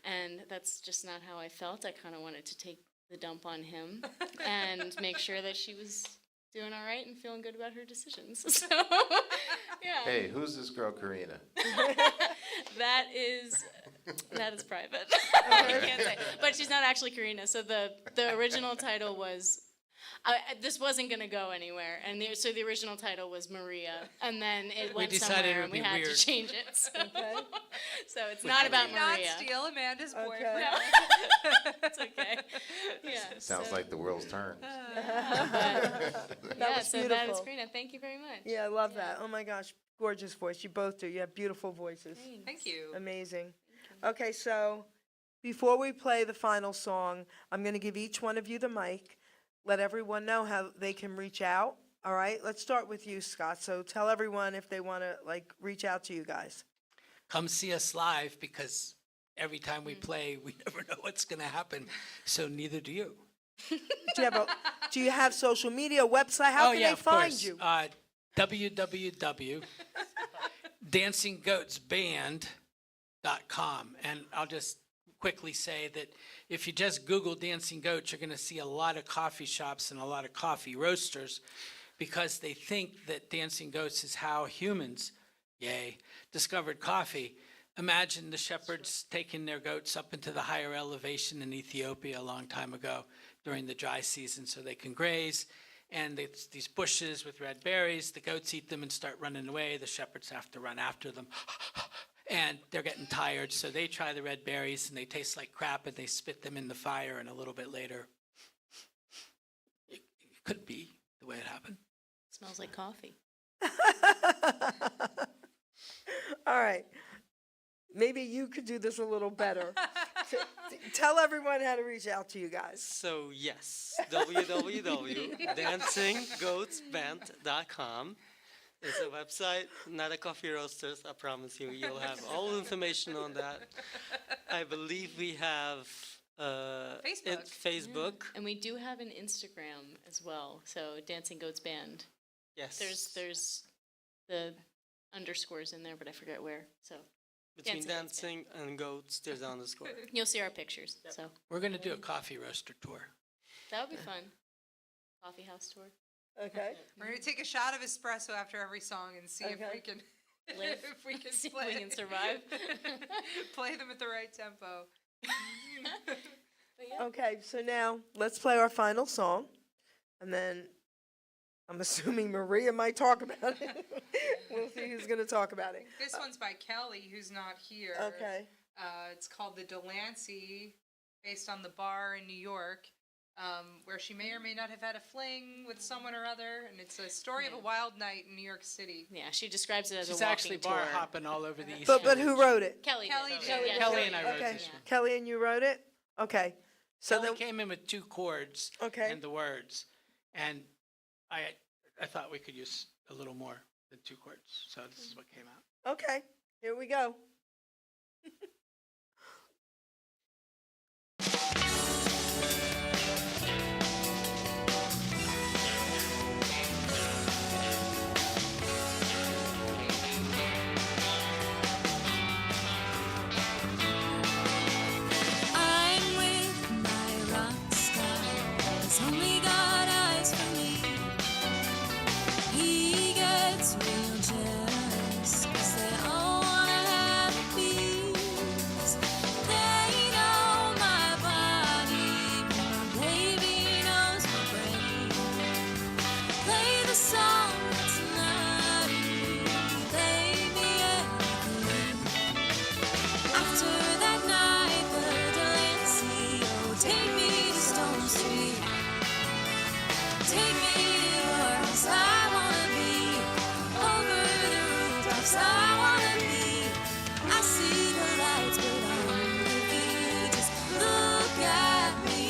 and that's just not how I felt. I kind of wanted to take the dump on him and make sure that she was doing all right and feeling good about her decisions. So, yeah. Hey, who's this girl, Karina? That is private. I can't say. But she's not actually Karina. So the original title was, this wasn't going to go anywhere. And so the original title was Maria. And then it went decided it somewhere would and we be had weird. to change it. So, so it's not about Not Maria. steal Amanda's Okay. boyfriend. It's okay. Yeah. Sounds so, like the world's turn. yeah, was so that is beautiful. Karina. Thank you very much. Yeah, I love that. Oh my gosh, gorgeous voice. You both do. You have beautiful voices. Thank you. Amazing. Okay, so before we play the final song, I'm going to give each one of you the mic. Let everyone know how they can reach out. All right, let's start with you, Scott. So tell everyone if they want to reach out to you guys. Come see us live, because every time we play, we never know what's going to happen. So neither do you. Do you have social media, website? How can they of find course. you? www.dancinggoatsband.com. And I'll just quickly say that if you just Google Dancing Goats, you're going to see a lot of coffee shops and a lot of coffee roasters, because they think that Dancing Goats is how humans, discovered coffee. Imagine the shepherds taking their goats up into the higher elevation in Ethiopia a long time ago during the dry season so they can graze. And it's these bushes with red berries. The goats eat them and start running away. The shepherds have to run after them. And they're getting tired, so they try the red berries, and they taste like crap, and they spit them in the fire, and a little bit later, it could be the way it happened. Smells like coffee. All right. Maybe you could do this a little better. Tell everyone how to reach out to you guys. So yes, www.dancinggoatsband.com is a website, not a coffee roasters. I promise you, you'll have all the information on that. I believe we have Facebook. And we do have an Instagram as well. So Dancing Goats Band. Yes. There's the underscores in there, but I forget where. So Between Dancing dancing and goats, there's an underscore. you'll see our pictures. So We're going to do a coffee roaster tour. that would be fun. Coffee house tour. Okay. We're going to take a shot of espresso after every song and see if Okay. we can Live. if we can See if play. we can survive. Play them at the right tempo. Okay, so now let's play our final song. And then I'm assuming Maria might talk about it. We'll see who's going to talk about it. This one's by Kelly, who's not here. Okay. It's called The Delancey, based on the bar in New York, where she may or may not have had a fling with someone or other, and it's a story of a wild night in New York City. Yeah, she describes it as She's a walking actually bar tour. hopping all over the East But Village. who wrote it? Kelly Kelly did. did. Yeah, Kelly and I wrote Okay. this one. Kelly and you wrote it? Okay. So Kelly then, came in with 2 chords Okay. and the words, and I thought we could use a little more than 2 chords, so this is what came out. okay, here we go. I'm with my rock star, 'cause only God eyes for me. He gets real jealous, 'cause they all wanna have a piece. They know my body, but my baby knows my brain. Play the song that's not me, baby, anything. After that night, the Delancey, oh, take me to Stone Street. Take me to your house, I wanna be over the rooftops, I wanna be. I see the lights, but I won't look at you, just look at me.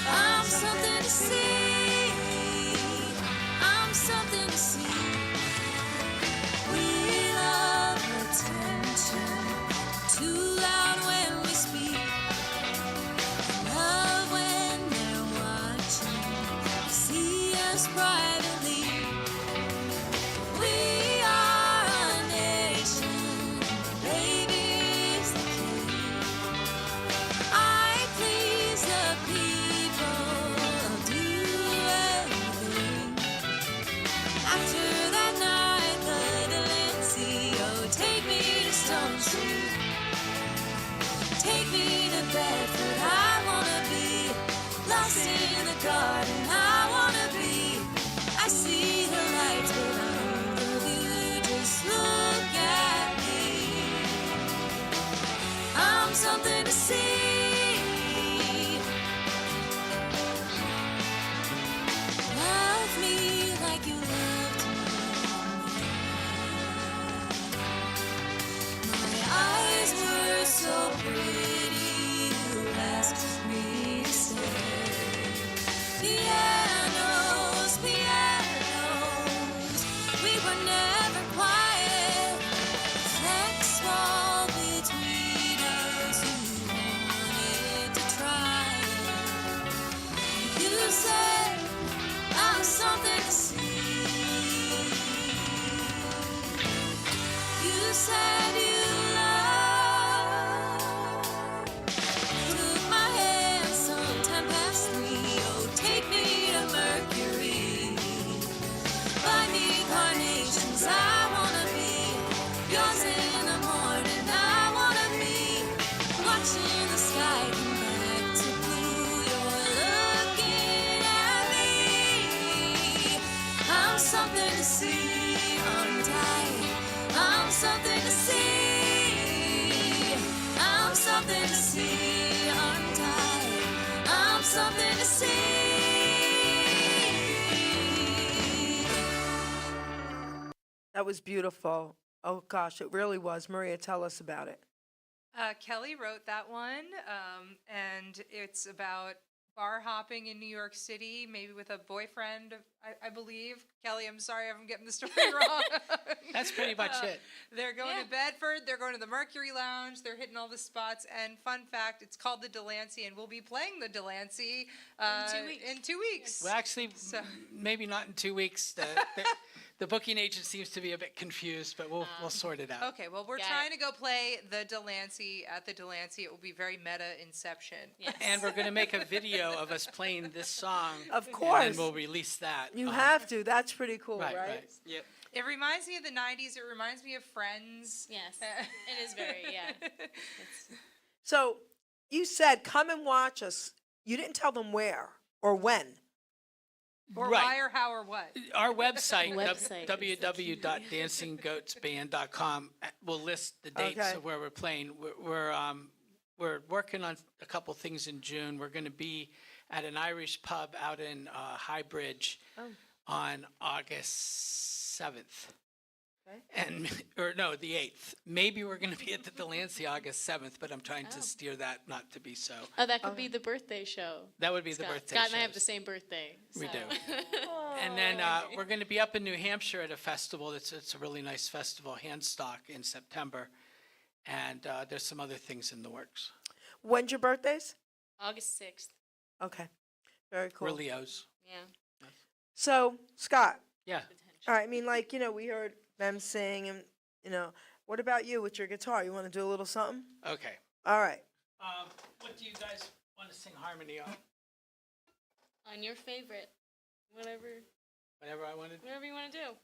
I'm something to see, I'm something to see. country. Take me to Bedford, I wanna be lost in the garden, I wanna be. I see the lights, but I'm the view, just look at me. I'm something to see. Love me like you loved me. My eyes were so pretty, you asked me to stay. Pianos, pianos, we were never quiet. Flex wall between us, you wanted to try it. You said I'm something to see. You said you love. Took my hand sometime past 3. Oh, take me to Mercury. Buy me carnations, I wanna be yours in the morning. I wanna be watching the sky come back to blue. You're looking at me. I'm something to see. I'm tight. I'm something to see. I'm something to see. I'm tight. I'm something to see. That was beautiful. Oh gosh, it really was. Maria, tell us about it. Kelly wrote that one, and it's about bar hopping in New York City, maybe with a boyfriend, I believe. Kelly, I'm sorry if I'm getting the story wrong. That's pretty much it. They're going to Bedford, they're going to the Mercury Lounge, they're hitting all the spots, and fun fact, it's called the Delancey, and we'll be playing the Delancey in 2 weeks. Well, actually, So- maybe not in 2 weeks. The booking agent seems to be a bit confused, but we'll sort it out. Okay, well, we're Got trying it. to go play the Delancey at the Delancey. It will be very meta inception. Yes. And we're going to make a video of us playing this song. Of And course. then we'll release that. You have to. That's pretty cool, Right, right? right. Yep. It reminds me of the 90s. It reminds me of Friends. Yes. It is very, yeah. It's, So you said, come and watch us. You didn't tell them where or when. Or Right. why or how or what. Our website, Website is www.dancinggoatsband.com, will list the dates Okay. of where we're playing. We're working on a couple things in June. We're going to be at an Irish pub out in High Bridge on August 7th. Okay. The 8th. Maybe we're going to be at the Delancey August 7th, but I'm trying to steer that not to be so. oh, that could be the birthday show. That would be the Scott. birthday Scott and I have shows. the same birthday. We so- do. And then we're going to be up in New Hampshire at a festival. It's a really nice festival, Handstock, in September. And there's some other things in the works. When's your birthdays? August 6th. Okay. Very cool. We're Leos. Yeah. So, Scott, Yeah. all right, I mean, like, we heard them sing and, what about you with your guitar? You want to do a little something? Okay. All right. What do you guys want to sing harmony on? On your favorite. Whatever Whatever I wanted. you want to do.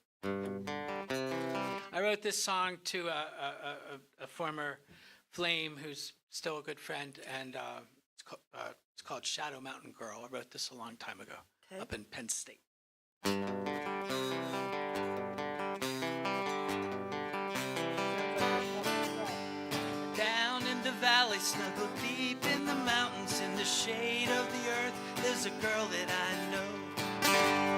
I wrote this song to a former Flame who's still a good friend, and it's called Shadow Mountain Girl. I wrote this a long time ago Okay. up in Penn State. Down in the valley, snuggled deep in the mountains, in the shade of the earth, there's a girl that I know.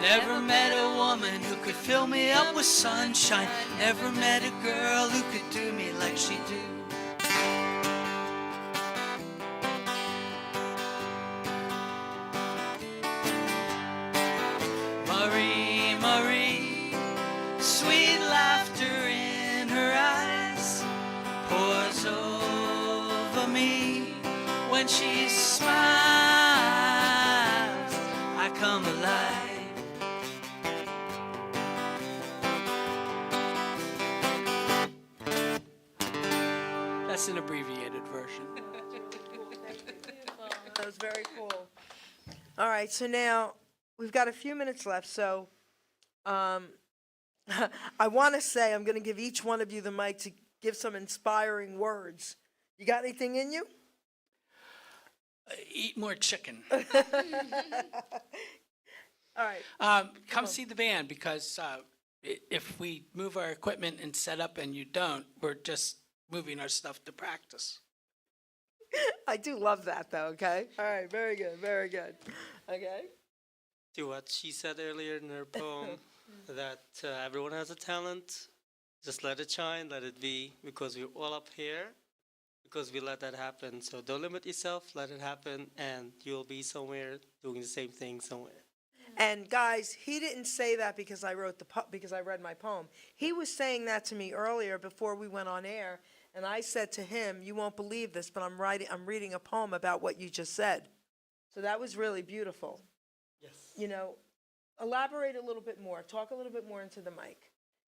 Never met a woman who could fill me up with sunshine. Never met a girl who could do me like she do. Marie, Marie, sweet laughter in her eyes pours over me when she smiles. I come alive. That's an abbreviated version. That was very cool. All right, so now we've got a few minutes left, so I want to say I'm going to give each one of you the mic to give some inspiring words. You got anything in you? Eat more chicken. All right. Come see the band, because if we move our equipment and set up and you don't, we're just moving our stuff to practice. I do love that, though, okay? All right, very good, very good. Okay? To what she said earlier in her poem, that everyone has a talent. Just let it shine, let it be, because we're all up here, because we let that happen. So don't limit yourself, let it happen, and you'll be somewhere doing the same thing somewhere. And guys, he didn't say that because I wrote because I read my poem. He was saying that to me earlier before we went on air, and I said to him, "You won't believe this, but I'm reading a poem about what you just said." So that was really beautiful. Yes. You know, elaborate a little bit more. Talk a little bit more into the mic.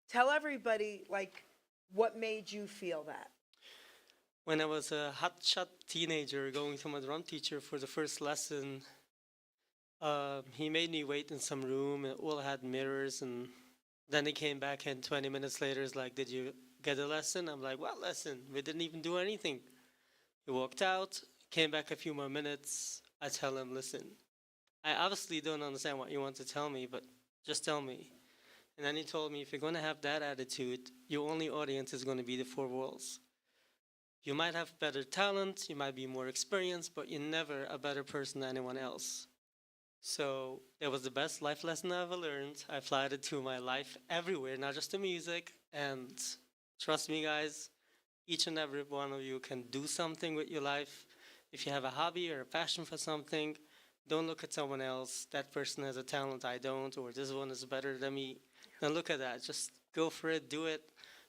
Tell everybody, like, what made you feel that. When I was a hotshot teenager going to my drum teacher for the first lesson, he made me wait in some room and all had mirrors, and then he came back and 20 minutes later is like, "Did you get a lesson?" I'm like, "What lesson? We didn't even do anything." He walked out, came back a few more minutes. I tell him, "Listen, I obviously don't understand what you want to tell me, but just tell me." And then he told me, if you're going to have that attitude, your only audience is going to be the four walls. You might have better talent, you might be more experienced, but you're never a better person than anyone else. So that was the best life lesson I ever learned. I applied it to my life everywhere, not just the music. And trust me, guys, each and every one of you can do something with your life. If you have a hobby or a passion for something, don't look at someone else. That person has a talent I don't, or this one is better than me. Don't look at that. Just go for it, do it,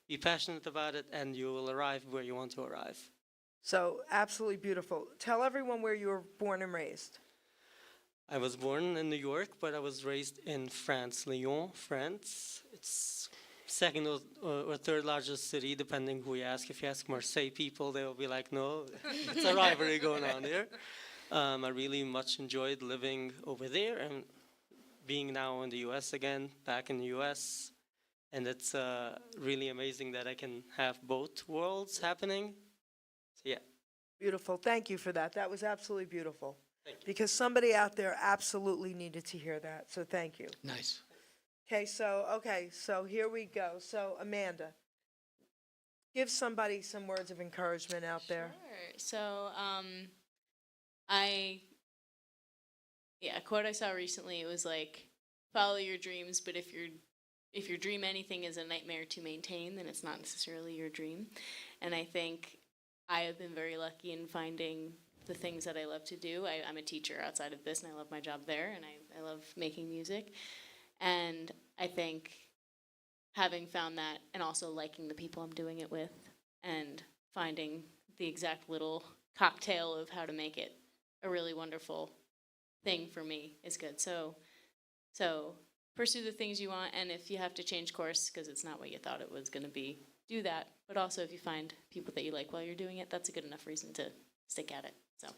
be passionate about it, and you will arrive where you want to arrive. So, absolutely beautiful. Tell everyone where you were born and raised. I was born in New York, but I was raised in France, Lyon, France. It's second or third largest city, depending who you ask. If you ask Marseille people, they will be like, "No, it's a rivalry going on here." I really much enjoyed living over there and being now in the U.S. again, back in the U.S. And it's really amazing that I can have both worlds happening. So yeah. Beautiful. Thank you for that. That was absolutely beautiful. Thank you. Because somebody out there absolutely needed to hear that. So thank you. Nice. Okay, so here we go. So Amanda, give somebody some words of encouragement out there. Sure. So, a quote I saw recently, it was like, follow your dreams, but if your dream anything is a nightmare to maintain, then it's not necessarily your dream. And I think I have been very lucky in finding the things that I love to do. I'm a teacher outside of this, and I love my job there, and I love making music. And I think having found that, and also liking the people I'm doing it with, and finding the exact little cocktail of how to make it a really wonderful thing for me is good. So pursue the things you want, and if you have to change course because it's not what you thought it was going to be, do that. But also, if you find people that you like while you're doing it, that's a good enough reason to stick at it. So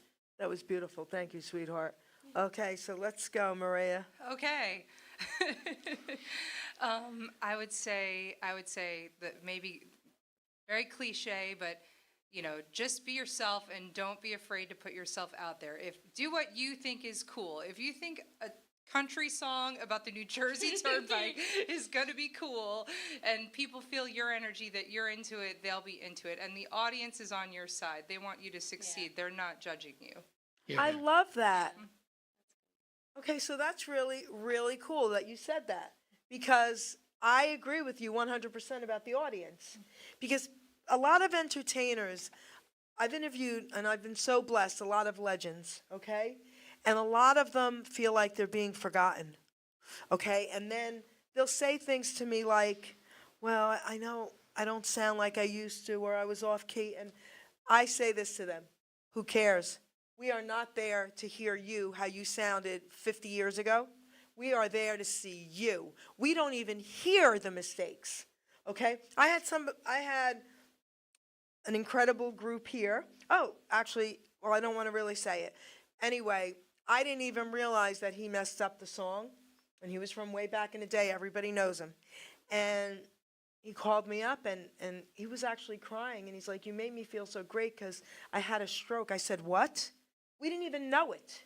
That was beautiful. Thank you, sweetheart. Okay, so let's go, Maria. Okay. I would say that maybe very cliche, but just be yourself and don't be afraid to put yourself out there. Do what you think is cool. If you think a country song about the New Jersey Turnpike is going to be cool and people feel your energy, that you're into it, they'll be into it. And the audience is on your side. They want you to succeed. Yeah. They're not judging you. I love that. Okay, so that's really, really cool that you said that, because I agree with you 100% about the audience. Because a lot of entertainers, I've interviewed, and I've been so blessed, a lot of legends, okay? And a lot of them feel like they're being forgotten, okay? And then they'll say things to me like, well, I know I don't sound like I used to, or I was off key. And I say this to them, who cares? We are not there to hear you, how you sounded 50 years ago. We are there to see you. We don't even hear the mistakes, okay? I had an incredible group here. Oh, actually, well, I don't want to really say it. Anyway, I didn't even realize that he messed up the song. And he was from way back in the day. Everybody knows him. And he called me up, and he was actually crying. And he's like, you made me feel so great because I had a stroke. I said, what? We didn't even know it.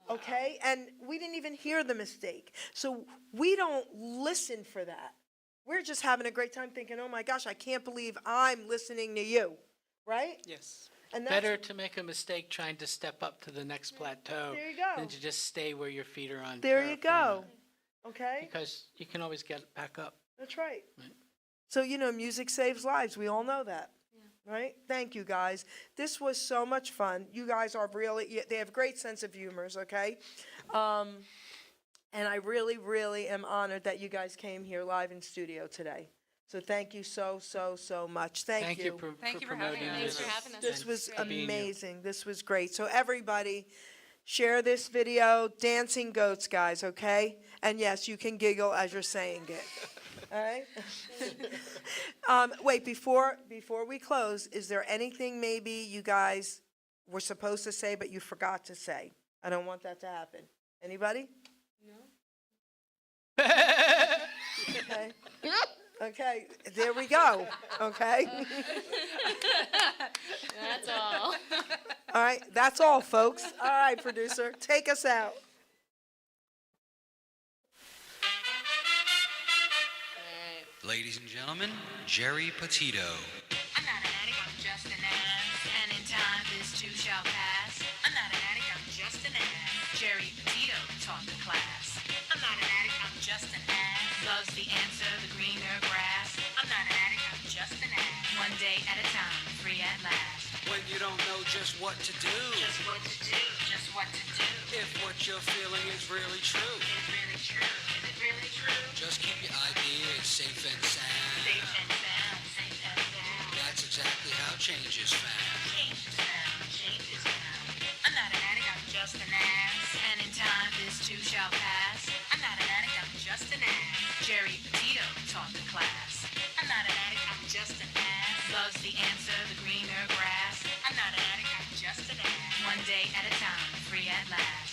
Okay? And we didn't even hear the mistake. So we don't listen for that. We're just having a great time thinking, oh my gosh, I can't believe I'm listening to you. Right? Yes. And that's, Better to make a mistake trying to step up to the next plateau There you go. than to just stay where your feet are on. there you terra firma. go. Okay? Because you can always get back up. That's right. Right. So, music saves lives. We all know that. Right? Thank you, guys. This was so much fun. You guys are they have great sense of humors, okay? And I really, really am honored that you guys came here live in studio today. So thank you so, so, so much. Thank you. Thank for you for having promoting us. Thanks this. for having us. This was for being here. amazing. This was great. So everybody, share this video. Dancing Goats, guys, okay? And yes, you can giggle as you're saying it. All right? Wait, before we close, is there anything maybe you guys were supposed to say but you forgot to say? I don't want that to happen. Anybody? No. Okay. Okay, there we go. Okay. That's all. All right, that's all, folks. All right, producer, take us out. Ladies and gentlemen, Geri Petito. I'm not an addict, I'm just an ass. And in time, this too shall pass. I'm not an addict, I'm just an ass. Geri Petito taught the class. I'm not an addict, I'm just an ass. Loves the answer, the greener grass. I'm not an addict, I'm just an ass. One day at a time, free at last. When you don't know just what to do. Just what to do, just what to do. If what you're feeling is really true. Is it really true? Is it really true? Just keep your ideas safe and sound. Safe and sound, safe and sound. That's exactly how change is found. Change is found, change is found. I'm not an addict, I'm just an ass. And in time, this too shall pass. I'm not an addict, I'm just an ass. Geri Petito taught the class. I'm not an addict, I'm just an ass. Loves the answer, the greener grass. I'm not an addict, I'm just an ass. One day at a time, free at last.